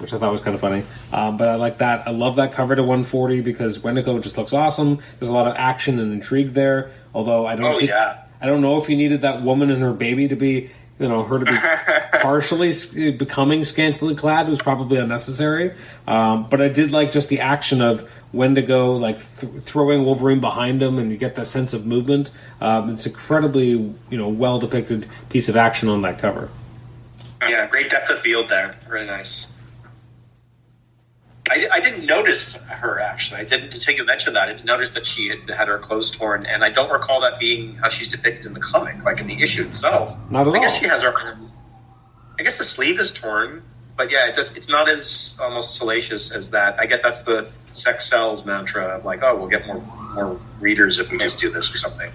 Speaker 4: Which I thought was kind of funny. But I like that. I love that cover to 140 because Wendigo just looks awesome. There's a lot of action and intrigue there, although I don't know if you needed that woman and her baby to be her to be partially becoming scantily clad was probably unnecessary. But I did like just the action of Wendigo, throwing Wolverine behind him, and you get that sense of movement. It's incredibly, well depicted piece of action on that cover.
Speaker 5: Yeah, great depth of field there. Really nice. I didn't notice her, actually. I didn't, until you mentioned that. I didn't notice that she had her clothes torn, and I don't recall that being how she's depicted in the comic, like in the issue itself.
Speaker 4: Not at all.
Speaker 5: I guess she has her... I guess the sleeve is torn, but yeah, it's not as almost salacious as that. I guess that's the sex sells mantra of we'll get more readers if we just do this or something.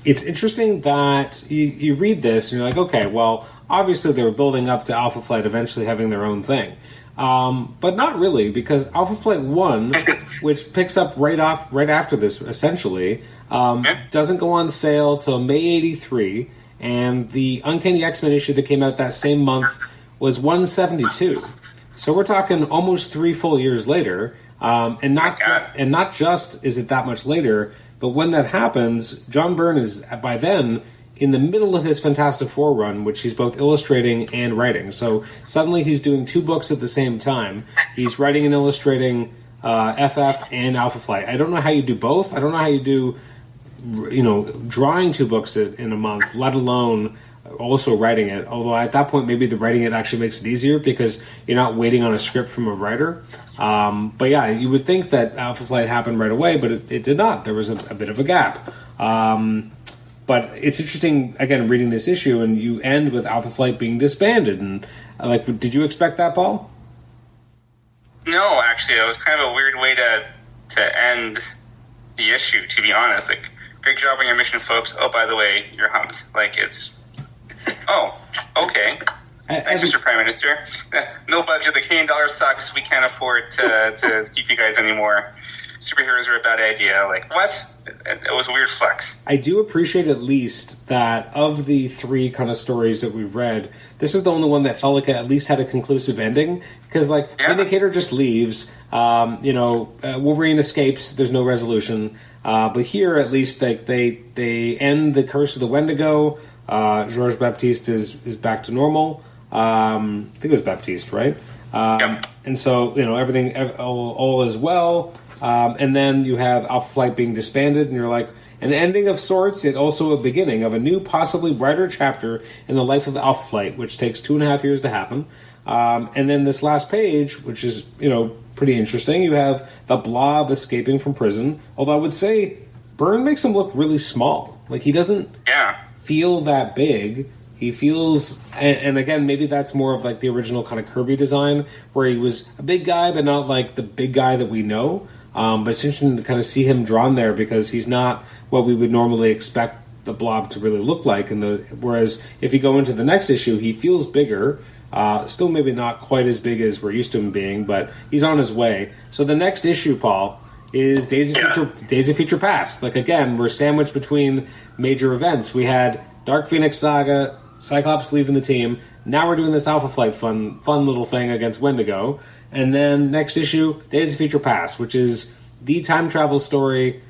Speaker 4: It's interesting that you read this and you're like, okay, well, obviously they were building up to Alpha Flight eventually having their own thing. But not really, because Alpha Flight 1, which picks up right after this, essentially, doesn't go on sale till May 83, and the Uncanny X-Men issue that came out that same month was 172. So we're talking almost 3 full years later, and not just is it that much later, but when that happens, John Byrne is, by then, in the middle of his Fantastic Four run, which he's both illustrating and writing. So suddenly he's doing 2 books at the same time. He's writing and illustrating FF and Alpha Flight. I don't know how you do both. I don't know how you do, drawing 2 books in a month, let alone also writing it. Although at that point, maybe the writing it actually makes it easier because you're not waiting on a script from a writer. But yeah, you would think that Alpha Flight happened right away, but it did not. There was a bit of a gap. But it's interesting, again, reading this issue, and you end with Alpha Flight being disbanded. And did you expect that, Paul?
Speaker 3: No, actually, it was kind of a weird way to end the issue. To be honest, great job on your mission, folks. Oh, by the way, you're humped. Oh, okay. Thanks, Mr. Prime Minister. No budget. The Canadian dollar sucks. We can't afford to keep you guys anymore. Superheroes are a bad idea. What? It was a weird flex.
Speaker 4: I do appreciate at least that of the 3 kind of stories that we've read, this is the only one that felt like it at least had a conclusive ending. Because, Vindicator just leaves. Wolverine escapes. There's no resolution. But here, at least, they end the Curse of the Wendigo. Georges Baptiste is back to normal. I think it was Baptiste, right?
Speaker 3: Yep.
Speaker 4: And so, everything, all is well. And then you have Alpha Flight being disbanded, and you're like, an ending of sorts, yet also a beginning of a new, possibly brighter chapter in the life of Alpha Flight, which takes 2.5 years to happen. And then this last page, which is, pretty interesting, you have the Blob escaping from prison, although I would say Byrne makes him look really small. He doesn't feel that big.
Speaker 1: He feels, and again, maybe that's more of like the original kind of Kirby design, where he was a big guy, but not like the big guy that we know. But it's interesting to kind of see him drawn there because he's not what we would normally expect the Blob to really look like. Whereas if you go into the next issue, he feels bigger. Still maybe not quite as big as we're used to him being, but he's on his way. So the next issue, Paul, is Days of Future Past. Like, again, we're sandwiched between major events. We had Dark Phoenix Saga, Cyclops leaving the team. Now we're doing this Alpha Flight fun little thing against Wendigo. And then next issue, Days of Future Past, which is the time travel story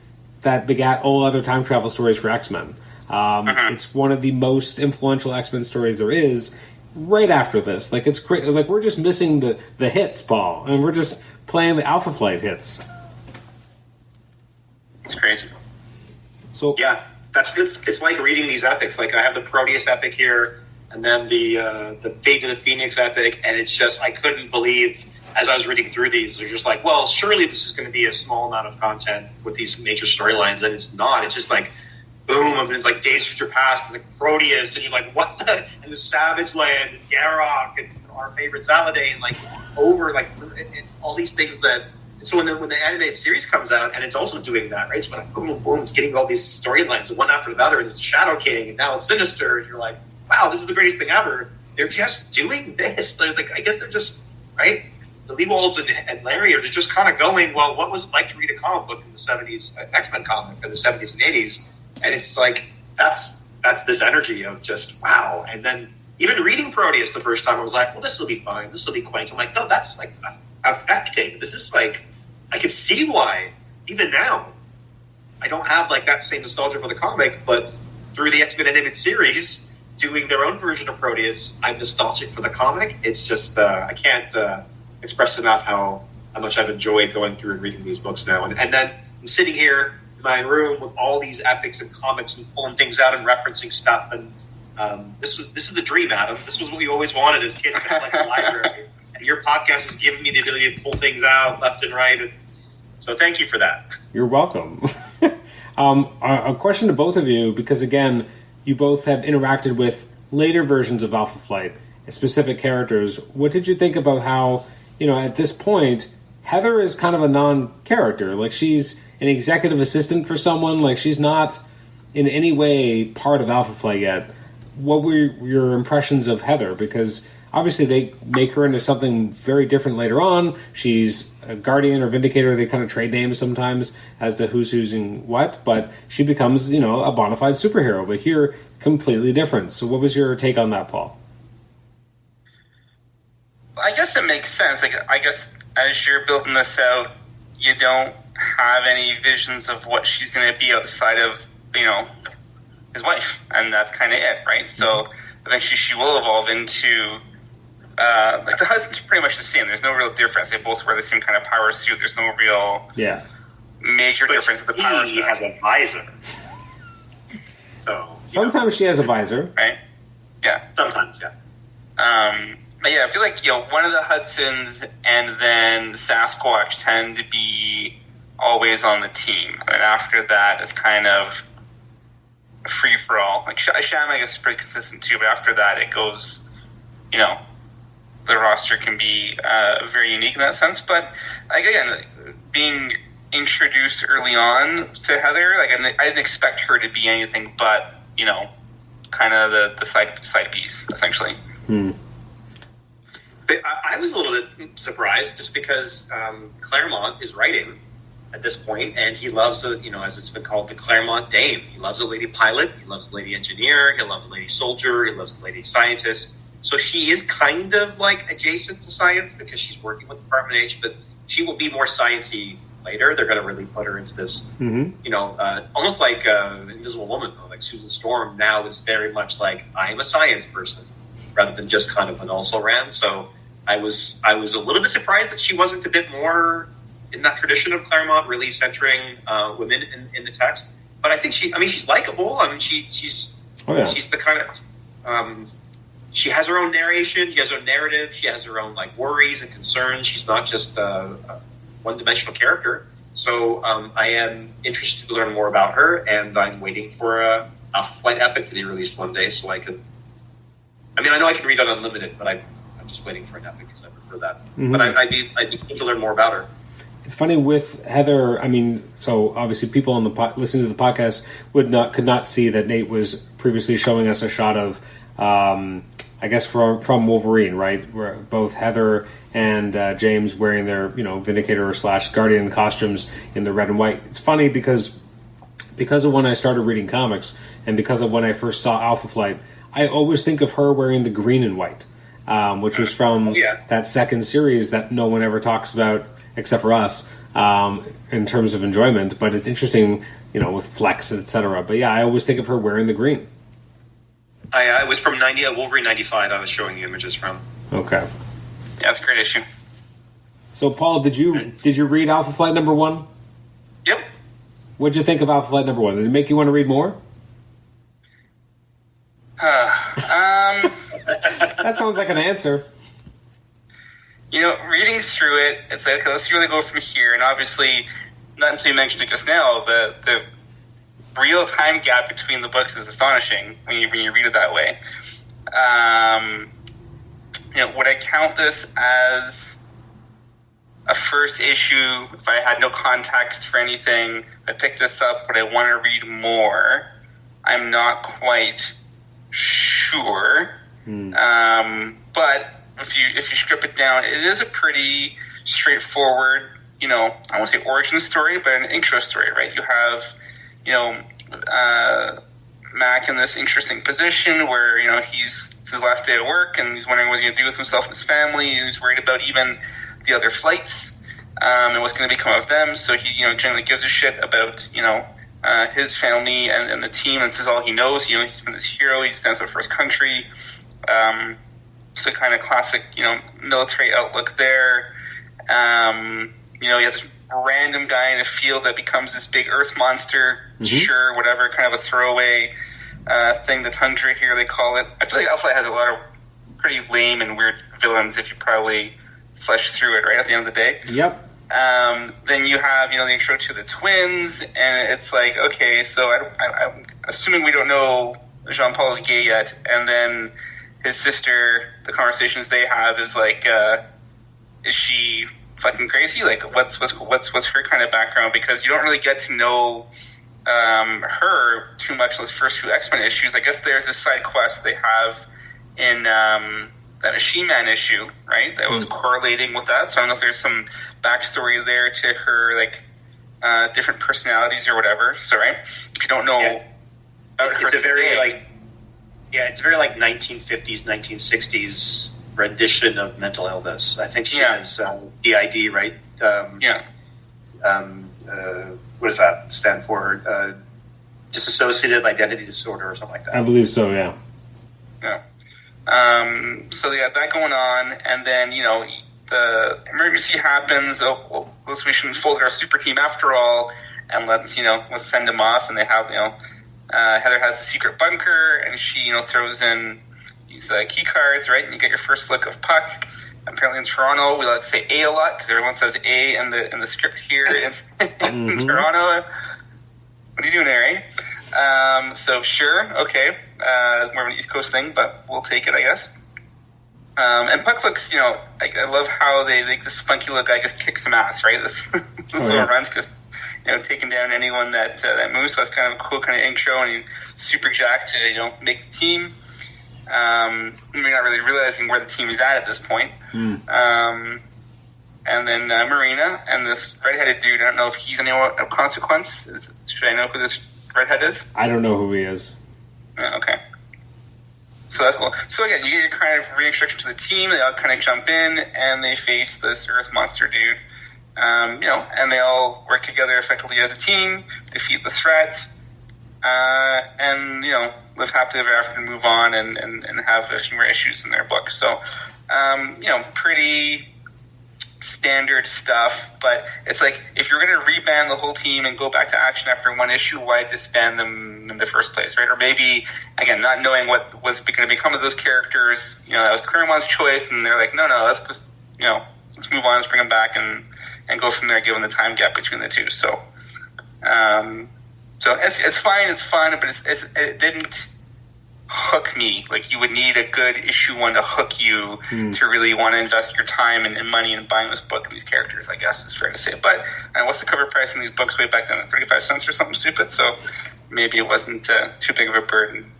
Speaker 1: that begat all other time travel stories for X-Men. It's one of the most influential X-Men stories there is. Right after this, like it's like we're just missing the hits, Paul, and we're just playing the Alpha Flight hits.
Speaker 3: It's crazy.
Speaker 1: So
Speaker 5: yeah, that's good. It's like reading these epics. Like I have the Proteus epic here, and then the Fate of the Phoenix epic, and it's just I couldn't believe as I was reading through these. They're just like, well, surely this is going to be a small amount of content with these major storylines, and it's not. It's just like boom, and it's like Days of Future Past, and like Proteus, and you're like, what the? And the Savage Land, and Garrock, and our favorite Zaladay, and like over like and all these things that. So when the animated series comes out, and it's also doing that, right? So like boom, boom, boom, it's getting all these storylines one after another, and it's Shadow King, and now it's Sinister, and you're like, wow, this is the greatest thing ever. They're just doing this. They're like, I guess they're just right. The Leewolds and Larry are just kind of going, well, what was it like to read a comic book in the 70s, X-Men comic in the 70s and 80s? And it's like, that's this energy of just, wow. And then even reading Proteus the first time, I was like, well, this will be fine. This will be quaint. I'm like, no, that's like affecting. This is like, I can see why, even now, I don't have like that same nostalgia for the comic, but through the X-Men animated series, doing their own version of Proteus, I'm nostalgic for the comic. It's just, I can't express enough how much I've enjoyed going through and reading these books now. And then I'm sitting here in my room with all these epics and comics and pulling things out and referencing stuff. And this is the dream, Adam. This was what we always wanted as kids, kind of like a library. And your podcast has given me the ability to pull things out left and right. And so thank you for that.
Speaker 1: You're welcome. A question to both of you, because again, you both have interacted with later versions of Alpha Flight, specific characters. What did you think about how, at this point, Heather is kind of a non-character. Like, she's an executive assistant for someone. Like, she's not in any way part of Alpha Flight yet. What were your impressions of Heather? Because obviously they make her into something very different later on. She's a Guardian or Vindicator. They kind of trade names sometimes as to who's using what, but she becomes, a bona fide superhero. But here, completely different. So what was your take on that, Paul?
Speaker 3: I guess it makes sense. Like, I guess as you're building this out, you don't have any visions of what she's going to be outside of, his wife, and that's kind of it, right? So eventually she will evolve into, like, the husband's pretty much the same. There's no real difference. They both wear the same kind of power suit. There's no real major difference in the power suit.
Speaker 5: He has a visor. So
Speaker 1: sometimes she has a visor,
Speaker 3: right? Yeah.
Speaker 5: Sometimes, yeah.
Speaker 3: But yeah, I feel like, one of the Hudsons and then Sasquatch tend to be always on the team. And then after that is kind of free for all. Like, Sham, I guess, is pretty consistent too, but after that it goes, the roster can be very unique in that sense. But, like, again, being introduced early on to Heather, like, I didn't expect her to be anything but, kind of the side piece, essentially.
Speaker 5: I was a little bit surprised just because Claremont is writing at this point, and he loves, as it's been called, the Claremont Dame. He loves a lady pilot, he loves a lady engineer, he loves a lady soldier, he loves a lady scientist. So she is kind of like adjacent to science because she's working with Department H, but she will be more sciencey later. They're going to really put her into this, almost like Invisible Woman, though. Like Susan Storm now is very much like, I am a science person, rather than just kind of an also-ran. So I was a little bit surprised that she wasn't a bit more in that tradition of Claremont, really centering women in the text. But I think she's likable. I mean, she's the kind of she has her own narration, she has her own narrative, she has her own like worries and concerns. She's not just a one-dimensional character. So I am interested to learn more about her, and I'm waiting for a Flight epic to be released one day so I could I mean, I know I can read on Unlimited, but I'm just waiting for it now because I prefer that.
Speaker 4: Mm-hmm.
Speaker 5: But I'd be keen to learn more about her.
Speaker 4: It's funny with Heather. I mean, so obviously people on the listening to the podcast could not see that Nate was previously showing us a shot of, I guess from Wolverine, right? Where both Heather and James wearing their Vindicator / Guardian costumes in the red and white. It's funny because of when I started reading comics and because of when I first saw Alpha Flight, I always think of her wearing the green and white, which was from that second series that no one ever talks about except for us in terms of enjoyment. But it's interesting, with Flex, etc. But yeah, I always think of her wearing the green.
Speaker 5: I was from Wolverine 95. I was showing the images from.
Speaker 4: Okay.
Speaker 3: Yeah, it's a great issue.
Speaker 4: So, Paul, did you read Alpha Flight #1?
Speaker 3: Yep.
Speaker 4: What'd you think of Alpha Flight #1? Did it make you want to read more? That sounds like an answer.
Speaker 3: Reading through it, it's like, okay, let's really go from here. And obviously, not until you mentioned it just now, the real time gap between the books is astonishing when you read it that way. Would I count this as a first issue if I had no context for anything? If I picked this up, would I want to read more? I'm not quite sure. But if you strip it down, it is a pretty straightforward, I won't say origin story, but an intro story, right? You have, Mac in this interesting position where, he's his last day at work and he's wondering what he's going to do with himself and his family. And he's worried about even the other flights and what's going to become of them. So he, generally gives a shit about, his family and the team, and this is all he knows. He's been this hero. He stands up for his country. So kind of classic, military outlook there. He has this random guy in a field that becomes this big earth monster. Mm-hmm. Sure, whatever, kind of a throwaway thing. The Tundra here, they call it. I feel like Alpha has a lot of pretty lame and weird villains if you probably flesh through it right at the end of the day.
Speaker 4: Yep.
Speaker 3: Then you have, the intro to the twins, and it's like, okay, so I'm assuming we don't know Jean-Paul is gay yet, and then his sister, the conversations they have is like, is she fucking crazy? Like, what's her kind of background? Because you don't really get to know her too much in those first few X-Men issues. I guess there's this side quest they have in that She-Man issue, right? That was correlating with that. So I don't know if there's some backstory there to her, like different personalities or whatever. So right, if you don't know about her, it's a very it's a very 1950s, 1960s rendition of mental illness. I think she has DID, right? What does that stand for? Dissociative identity disorder or something like that.
Speaker 4: I believe so, yeah.
Speaker 3: Yeah. So they got that going on, and then, the emergency happens. Oh, well, we shouldn't fold our super team after all, and let's send them off. And they have, Heather has the secret bunker, and she, throws in these key cards, right? And you get your first look of Puck. Apparently in Toronto, we like to say A lot because everyone says A in the script here in Toronto. What are you doing there, eh? So sure, okay, more of an East Coast thing, but we'll take it, I guess. And Puck looks, I love how they make the spunky look guy just kicks some ass, right? This little run's just, taking down anyone that moves. So that's kind of a cool kind of intro, and he's super jacked to, make the team. We're not really realizing where the team is at this point. And then Marina and this redheaded dude. I don't know if he's anyone of consequence. Should I know who this redhead is?
Speaker 4: I don't know who he is.
Speaker 3: Okay. So that's cool. So again, you get your kind of reintroduction to the team. They all kind of jump in and they face this Earth monster dude. And they all work together effectively as a team, defeat the threat, and live happily ever after and move on and have a few more issues in their book. So, pretty standard stuff, but it's like, if you're going to reband the whole team and go back to action after one issue, why disband them in the first place, right? Or maybe, again, not knowing what was going to become of those characters, that was Claremont's choice, and they're like, no, let's just, let's move on, let's bring them back and go from there, given the time gap between the two. So, so it's fine, it's fun, but it didn't hook me. Like, you would need a good issue 1 to hook you to really want to invest your time and money in buying this book and these characters, I guess is fair to say. But what's the cover price in these books way back then? 35 cents or something stupid? So maybe it wasn't too big of a burden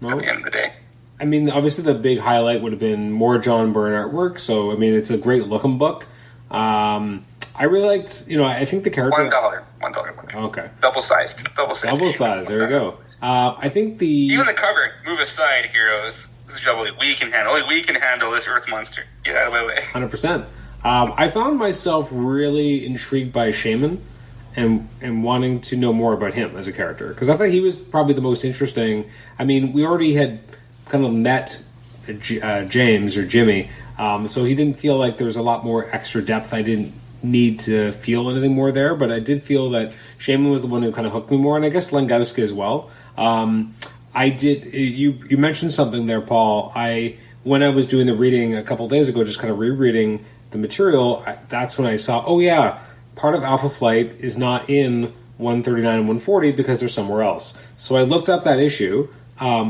Speaker 3: at the end of the day.
Speaker 1: I mean, obviously the big highlight would have been more John Byrne artwork. So, I mean, it's a great looking book. I really liked, I think the character...
Speaker 3: $1.
Speaker 1: Okay.
Speaker 3: Double sized.
Speaker 1: Double size, there we go. I think
Speaker 3: even the cover, move aside, heroes. This is only we can handle. Only we can handle this Earth monster. Get out of my way.
Speaker 1: 100%. I found myself really intrigued by Shaman and wanting to know more about him as a character. Because I thought he was probably the most interesting. I mean, we already had kind of met James or Jimmy, so he didn't feel like there was a lot more extra depth. I didn't need to feel anything more there, but I did feel that Shaman was the one who kind of hooked me more, and I guess Langowski as well. I did. You mentioned something there, Paul. When I was doing the reading a couple days ago, just kind of rereading the material, that's when I saw, oh yeah, part of Alpha Flight is not in 139 and 140 because they're somewhere else. So I looked up that issue.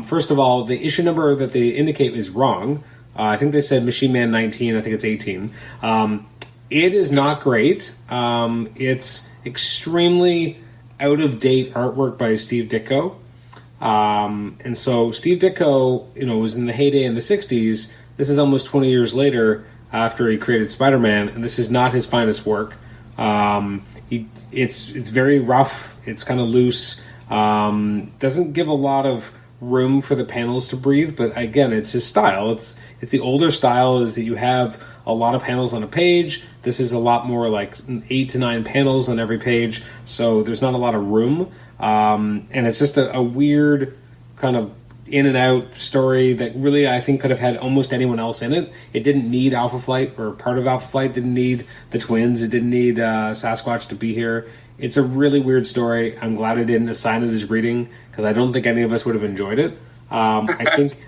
Speaker 1: First of all, the issue number that they indicate is wrong. I think they said Machine Man 19. I think it's 18. It is not great. It's extremely out-of-date artwork by Steve Ditko. And so Steve Ditko, was in the heyday in the 60s. This is almost 20 years later after he created Spider-Man, and this is not his finest work. It's very rough. It's kind of loose. Doesn't give a lot of room for the panels to breathe, but again, it's his style. It's the older style is that you have a lot of panels on a page. This is a lot more like 8 to 9 panels on every page, so there's not a lot of room. And it's just a weird kind of in and out story that really I think could have had almost anyone else in it. It didn't need Alpha Flight, or part of Alpha Flight didn't need the twins. It didn't need Sasquatch to be here. It's a really weird story. I'm glad I didn't assign it as reading because I don't think any of us would have enjoyed it. I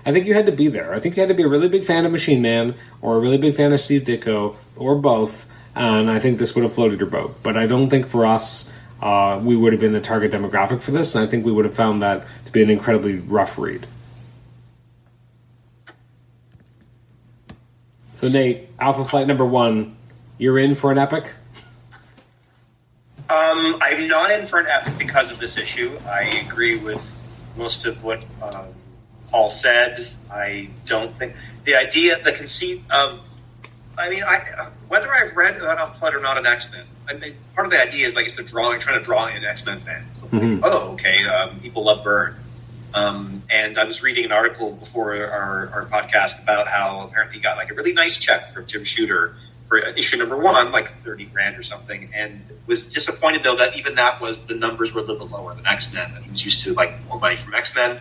Speaker 1: think you had to be there. I think you had to be a really big fan of Machine Man or a really big fan of Steve Ditko or both, and I think this would have floated your boat. But I don't think for us we would have been the target demographic for this, and I think we would have found that to be an incredibly rough read. So Nate, Alpha Flight number 1, you're in for an epic?
Speaker 5: I'm not in for an epic because of this issue. I agree with most of what Paul said. I don't think the idea, the conceit of, whether I've read Alpha Flight or not an X-Men, I mean, part of the idea is like it's trying to draw in X-Men fans. Like, people love Byrne. And I was reading an article before our podcast about how apparently he got like a really nice check from Jim Shooter for issue number 1, like $30,000 or something, and was disappointed though that even that was the numbers were a little bit lower than X-Men. That he was used to like more money from X-Men,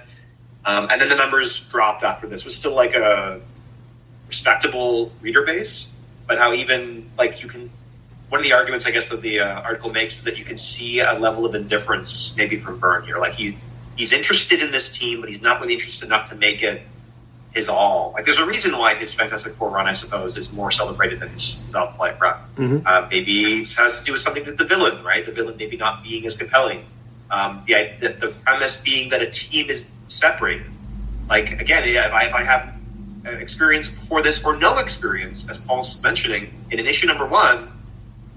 Speaker 5: and then the numbers dropped after this. It was still like a respectable reader base, but how even like you can. One of the arguments I guess that the article makes is that you can see a level of indifference maybe from Byrne here. Like he's interested in this team, but he's not really interested enough to make it his all. Like, there's a reason why his Fantastic Four run, I suppose, is more celebrated than his Alpha Flight run. Maybe it has to do with something with the villain, right? The villain maybe not being as compelling. The premise being that a team is separated. Like, again, if I have experience before this or no experience, as Paul's mentioning, in an issue number 1,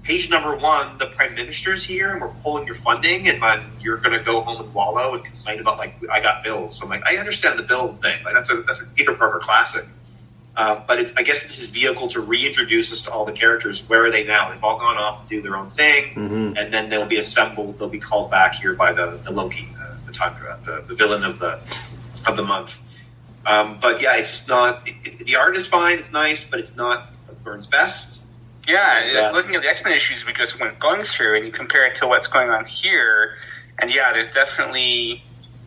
Speaker 5: page number 1, the Prime Minister's here and we're pulling your funding and you're going to go home and wallow and complain about, like, I got bills. So I'm like, I understand the bill thing. Like, that's a Peter Parker classic. But I guess it's his vehicle to reintroduce us to all the characters. Where are they now? They've all gone off to do their own thing, and then they'll be assembled. They'll be called back here by the Loki, the villain of the month. But yeah, it's just not. The art is fine. It's nice, but it's not Byrne's best.
Speaker 3: Yeah, looking at the X-Men issues we just went going through, and you compare it to what's going on here, and yeah, there's definitely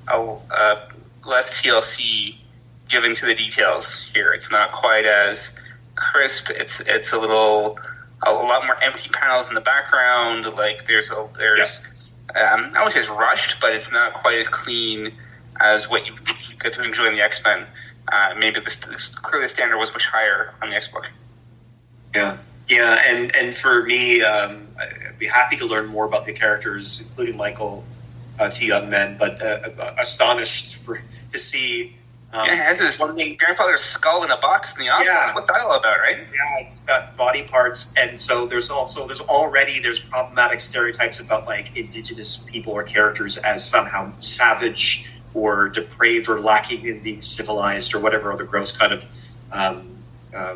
Speaker 3: a less TLC given to the details here. It's not quite as crisp. It's a lot more empty panels in the background. Like there's I won't say it's rushed, but it's not quite as clean as what you get to enjoy in the X-Men. Maybe clearly the standard was much higher on the X-Book.
Speaker 5: Yeah, and for me, I'd be happy to learn more about the characters, including Michael T. Young Men, but astonished to see
Speaker 3: It has his grandfather's skull in a box in the office.
Speaker 5: Yeah.
Speaker 3: What's that all about, right?
Speaker 5: Yeah, he's got body parts, and so there's problematic stereotypes about like indigenous people or characters as somehow savage or depraved or lacking in being civilized or whatever other gross kind of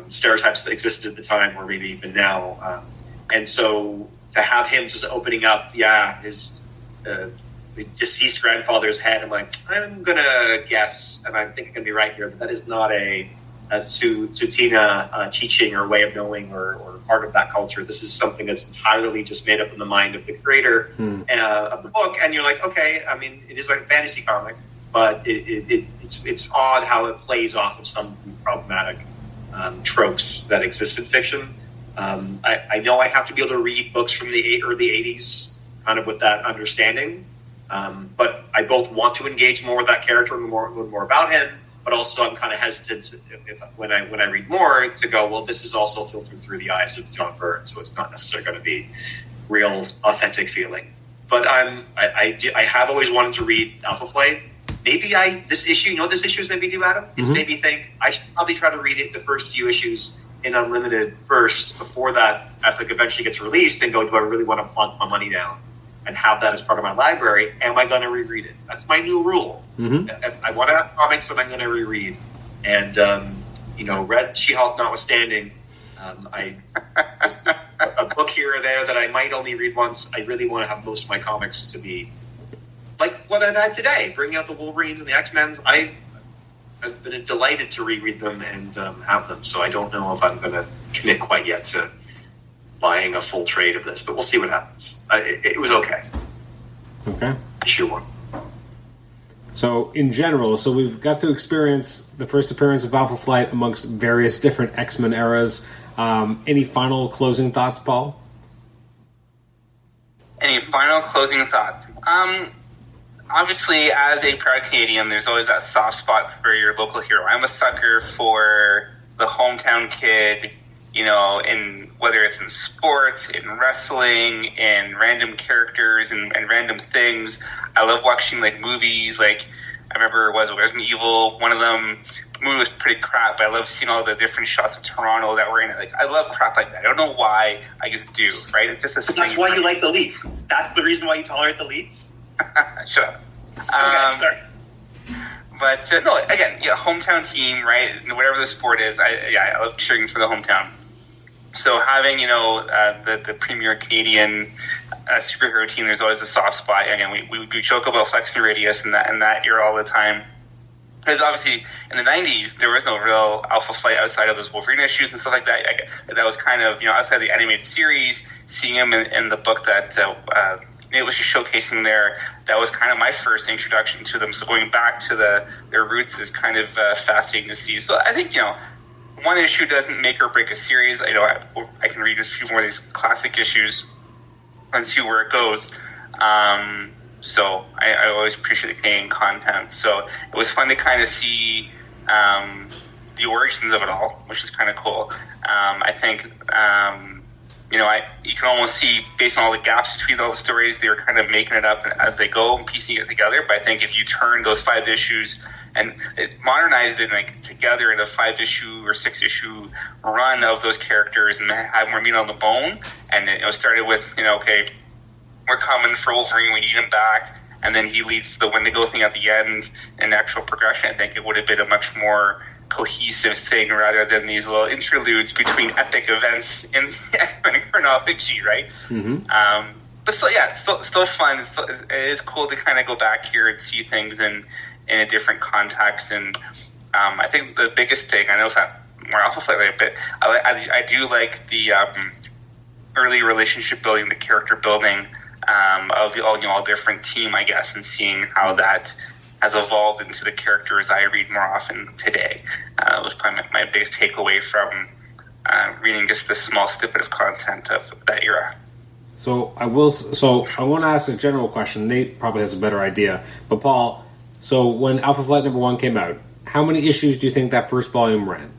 Speaker 5: stereotypes that existed at the time or maybe even now. And so to have him just opening up, his deceased grandfather's head, I'm like, I'm going to guess, and I think I'm going to be right here, that is not a Tsutina teaching or way of knowing or part of that culture. This is something that's entirely just made up in the mind of the creator of the book. And you're like, okay, I mean, it is like a fantasy comic, but it's odd how it plays off of some problematic tropes that exist in fiction. I know I have to be able to read books from the early 80s kind of with that understanding. But I both want to engage more with that character and learn more about him, but also I'm kind of hesitant when I read more to go, well, this is also filtered through the eyes of John Byrne, so it's not necessarily going to be real, authentic feeling. But I have always wanted to read Alpha Flight. Maybe this issue is maybe due, Adam? It's made me think I should probably try to read the first few issues in Unlimited first before that eventually gets released and go, do I really want to plunk my money down and have that as part of my library? Am I going to reread it? That's my new rule. If I want to have comics that I'm going to reread. And, Red She-Hulk notwithstanding, a book here or there that I might only read once, I really want to have most of my comics to be like what I've had today, bringing out the Wolverines and the X-Men's. I've been delighted to reread them and have them, so I don't know if I'm going to commit quite yet to buying a full trade of this, but we'll see what happens. It was okay.
Speaker 4: Okay.
Speaker 5: Issue 1.
Speaker 4: So, in general, we've got to experience the first appearance of Alpha Flight amongst various different X-Men eras. Any final closing thoughts, Paul?
Speaker 3: Any final closing thoughts? Obviously, as a proud Canadian, there's always that soft spot for your local hero. I'm a sucker for the hometown kid, in whether it's in sports, in wrestling, in random characters and random things. I love watching movies. I remember Resident Evil. One of them, the movie was pretty crap, but I love seeing all the different shots of Toronto that were in it. I love crap like that. I don't know why. I just do. Right? It's just a.
Speaker 5: That's why you like the Leafs. That's the reason why you tolerate the Leafs.
Speaker 3: Shut up.
Speaker 5: Okay, sorry.
Speaker 3: But no, again, hometown team, right? Whatever the sport is, I love cheering for the hometown. So having the premier Canadian superhero team, there's always a soft spot. Again, we joke about Flex and Radius and that era all the time. Because obviously in the 90s there was no real Alpha Flight outside of those Wolverine issues and stuff like that. That was kind of outside the animated series. Seeing him in the book that it was just showcasing there. That was kind of my first introduction to them. So going back to their roots is kind of fascinating to see. So I think one issue doesn't make or break a series. I can read a few more of these classic issues and see where it goes. So I always appreciate the Canadian content. So it was fun to kind of see the origins of it all, which is kind of cool. I think you can almost see, based on all the gaps between all the stories, they were kind of making it up as they go and piecing it together. But I think if you turn those 5 issues and it modernized it together in a 5-issue or 6-issue run of those characters and have more meat on the bone, and it started with, okay, we're coming for Wolverine, we need him back, and then he leads to the Wendigo thing at the end and actual progression, I think it would have been a much more cohesive thing rather than these little interludes between epic events in the X-Men chronology, right? But still, it's still fun. It is cool to kind of go back here and see things in a different context. And I think the biggest thing, I know it's not more Alpha Flight, but I do like the early relationship building, the character building of the all different team, I guess, and seeing how that has evolved into the characters I read more often today. Was probably my biggest takeaway from reading just this small snippet of content of that era.
Speaker 4: So I want to ask a general question. Nate probably has a better idea, but Paul. So when Alpha Flight #1 came out, how many issues do you think that first volume ran?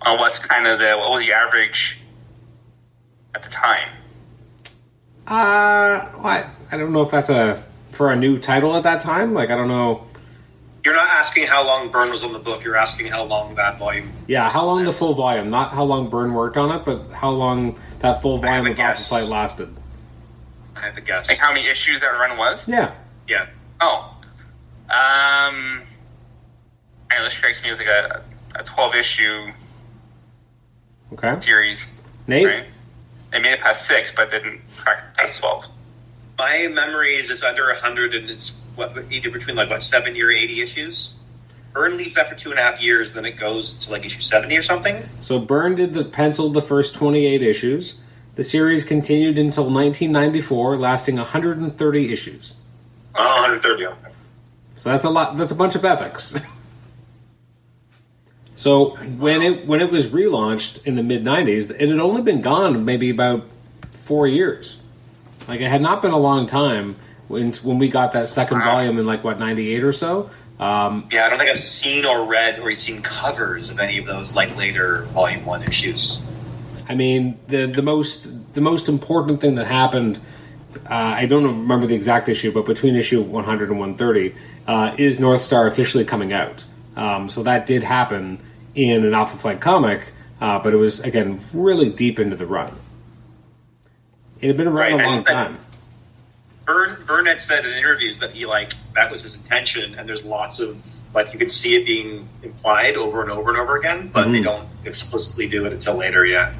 Speaker 3: What was the average at the time?
Speaker 4: I don't know if that's a
Speaker 1: for a new title at that time. Like, I don't know.
Speaker 5: You're not asking how long Byrne was on the book. You're asking how long that volume.
Speaker 1: Yeah, how long the full volume, not how long Byrne worked on it, but how long that full volume of Alpha Flight lasted.
Speaker 5: I have a guess.
Speaker 3: Like how many issues that run was?
Speaker 1: Yeah.
Speaker 5: Yeah.
Speaker 3: Oh. I know this strikes me as like a 12-issue series.
Speaker 1: Nate?
Speaker 3: Right? They made it past 6, but didn't crack past 12.
Speaker 5: My memory is it's under 100, and it's either between 70 or 80 issues. Byrne leaves after 2.5 years, then it goes to issue 70 or something.
Speaker 1: So Byrne penciled the first 28 issues. The series continued until 1994, lasting 130 issues.
Speaker 5: Oh, 130. Okay.
Speaker 1: So that's a lot. That's a bunch of epics. So when it was relaunched in the mid 90s, it had only been gone maybe about 4 years. Like, it had not been a long time when we got that second volume in 98 or so.
Speaker 5: Yeah, I don't think I've seen or read or seen covers of any of those later Volume 1 issues.
Speaker 1: I mean, the most important thing that happened, I don't remember the exact issue, but between issue 100 and 130, is North Star officially coming out. So that did happen in an Alpha Flight comic, but it was, again, really deep into the run. It had been around a long time.
Speaker 5: Byrne had said in interviews that that was his intention, and there's lots of, you can see it being implied over and over and over again, but they don't explicitly do it until later, yeah.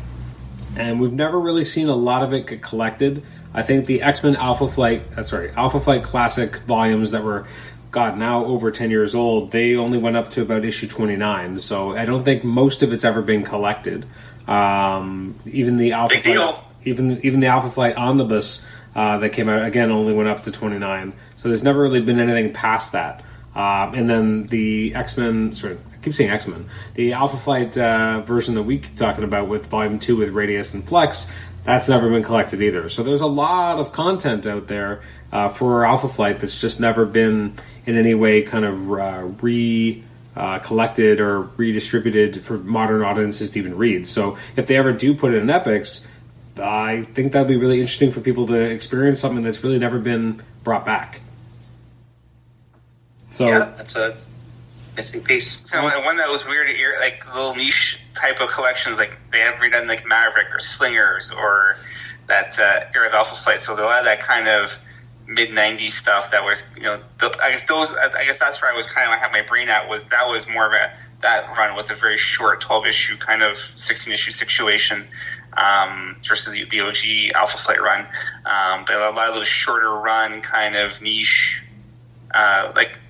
Speaker 1: And we've never really seen a lot of it get collected. I think the X-Men Alpha Flight Classic volumes that were, now over 10 years old, they only went up to about issue 29, so I don't think most of it's ever been collected. Even the Alpha
Speaker 5: Big
Speaker 1: Flight,
Speaker 5: deal.
Speaker 1: even the Alpha Flight Omnibus that came out, again, only went up to 29, so there's never really been anything past that. And then the X-Men, I keep saying X-Men, the Alpha Flight version that we keep talking about with Volume 2 with Radius and Flex, that's never been collected either. So there's a lot of content out there for Alpha Flight that's just never been in any way kind of collected or redistributed for modern audiences to even read. So if they ever do put it in Epics, I think that'd be really interesting for people to experience something that's really never been brought back. So
Speaker 5: yeah, that's a missing piece.
Speaker 3: So one that was weird, little niche type of collections, they haven't redone Maverick or Slingers or that era of Alpha Flight. So a lot of that kind of mid '90s stuff that was, I guess that's where I was kind of had my brain at, was that was more of that run was a very short 12-issue kind of 16-issue situation versus the OG Alpha Flight run. But a lot of those shorter run kind of niche.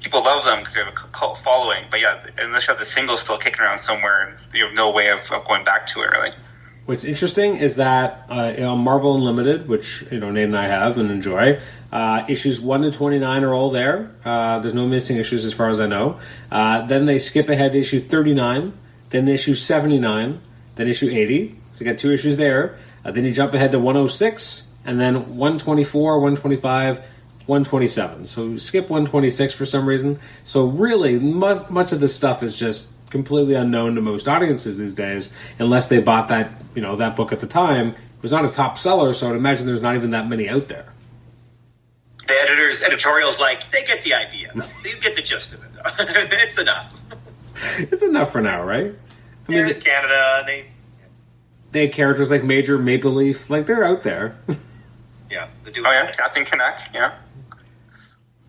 Speaker 3: People love them because they have a cult following, but yeah, unless you have the single still kicking around somewhere, you have no way of going back to it, really.
Speaker 1: What's interesting is that Marvel Unlimited, which Nate and I have and enjoy, issues 1 to 29 are all there. There's no missing issues as far as I know. Then they skip ahead to issue 39, then issue 79, then issue 80. So you got 2 issues there. Then you jump ahead to 106, and then 124, 125. 127. So skip 126 for some reason. So really, much of this stuff is just completely unknown to most audiences these days, unless they bought that that book at the time. It was not a top seller, so I'd imagine there's not even that many out there.
Speaker 5: The editorials they get the idea. You get the gist of it. It's enough.
Speaker 1: It's enough for now, right? I
Speaker 5: mean, in Canada,
Speaker 1: they have characters like Major Maple Leaf, they're out there.
Speaker 5: Yeah.
Speaker 3: Captain Canuck, yeah.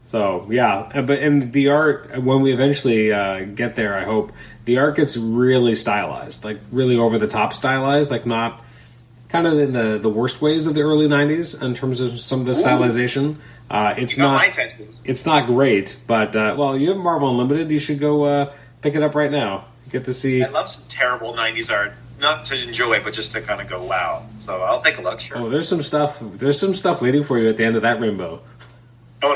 Speaker 1: So, yeah, but in the art, when we eventually get there, I hope, the art gets really stylized, really over-the-top stylized, not kind of in the worst ways of the early 90s in terms of some of the stylization. It's not great, but, you have Marvel Unlimited, you should go pick it up right now. Get to see...
Speaker 5: I love some terrible 90s art. Not to enjoy, but just to kind of go, wow. So I'll take a look, sure.
Speaker 1: Oh, there's some stuff waiting for you at the end of that rainbow.
Speaker 5: Oh,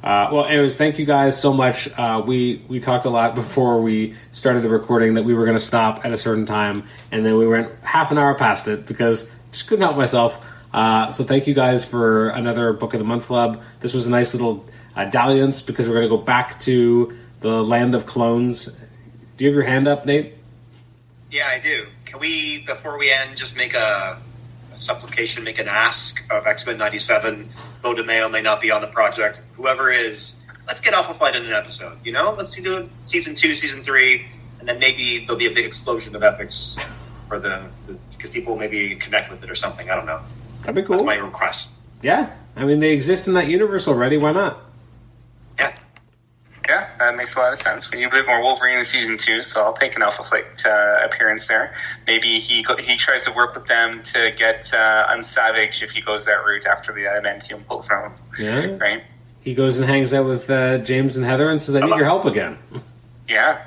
Speaker 5: no.
Speaker 1: Anyways, thank you guys so much. We talked a lot before we started the recording that we were going to stop at a certain time, and then we went half an hour past it because I just couldn't help myself. So thank you guys for another Book of the Month Club. This was a nice little dalliance because we're going to go back to the land of clones. Do you have your hand up, Nate?
Speaker 5: Yeah, I do. Can we, before we end, just make a supplication, make an ask of X-Men 97. Bo DeMeo may not be on the project. Whoever is, let's get Alpha Flight in an episode. Let's do it season 2, season 3, and then maybe there'll be a big explosion of epics for because people maybe connect with it or something. I don't know.
Speaker 4: That'd be cool.
Speaker 5: That's my request.
Speaker 4: Yeah, I mean they exist in that universe already. Why not?
Speaker 3: Yeah, that makes a lot of sense. We need a bit more Wolverine in season 2, so I'll take an Alpha Flight appearance there. Maybe he tries to work with them to get Unsavage if he goes that route after the adamantium pulled from him.
Speaker 4: Yeah,
Speaker 3: right.
Speaker 4: He goes and hangs out with James and Heather and says, "I need your help again."
Speaker 3: Yeah.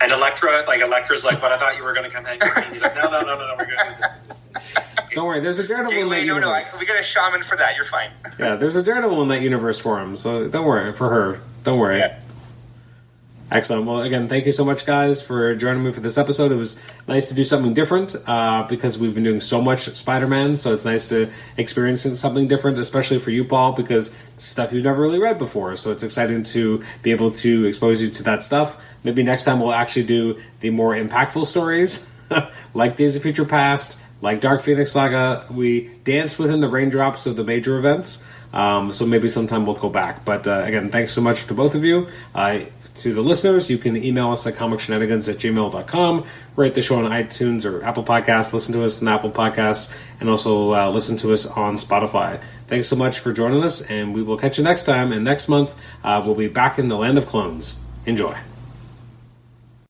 Speaker 5: And Elektra's like, "But I thought you were going to come hang with me." He's like, "No, we're going to do this."
Speaker 4: Don't worry, there's a Daredevil in that universe.
Speaker 3: We got a shaman for that. You're fine.
Speaker 4: Yeah, there's a Daredevil in that universe for him, so don't worry for her. Don't worry.
Speaker 5: Yeah.
Speaker 4: Excellent. Well, again, thank you so much, guys, for joining me for this episode. It was nice to do something different because we've been doing so much Spider-Man, so it's nice to experience something different, especially for you, Paul, because it's stuff you've never really read before. So it's exciting to be able to expose you to that stuff. Maybe next time we'll actually do the more impactful stories, like Days of Future Past, like Dark Phoenix Saga. We danced within the raindrops of the major events, so maybe sometime we'll go back. But again, thanks so much to both of you. To the listeners, you can email us at comicshenanigans@gmail.com, rate the show on iTunes or Apple Podcasts, listen to us on Apple Podcasts, and also listen to us on Spotify. Thanks so much for joining us, and we will catch you next time. And next month, we'll be back in the Land of Clones. Enjoy.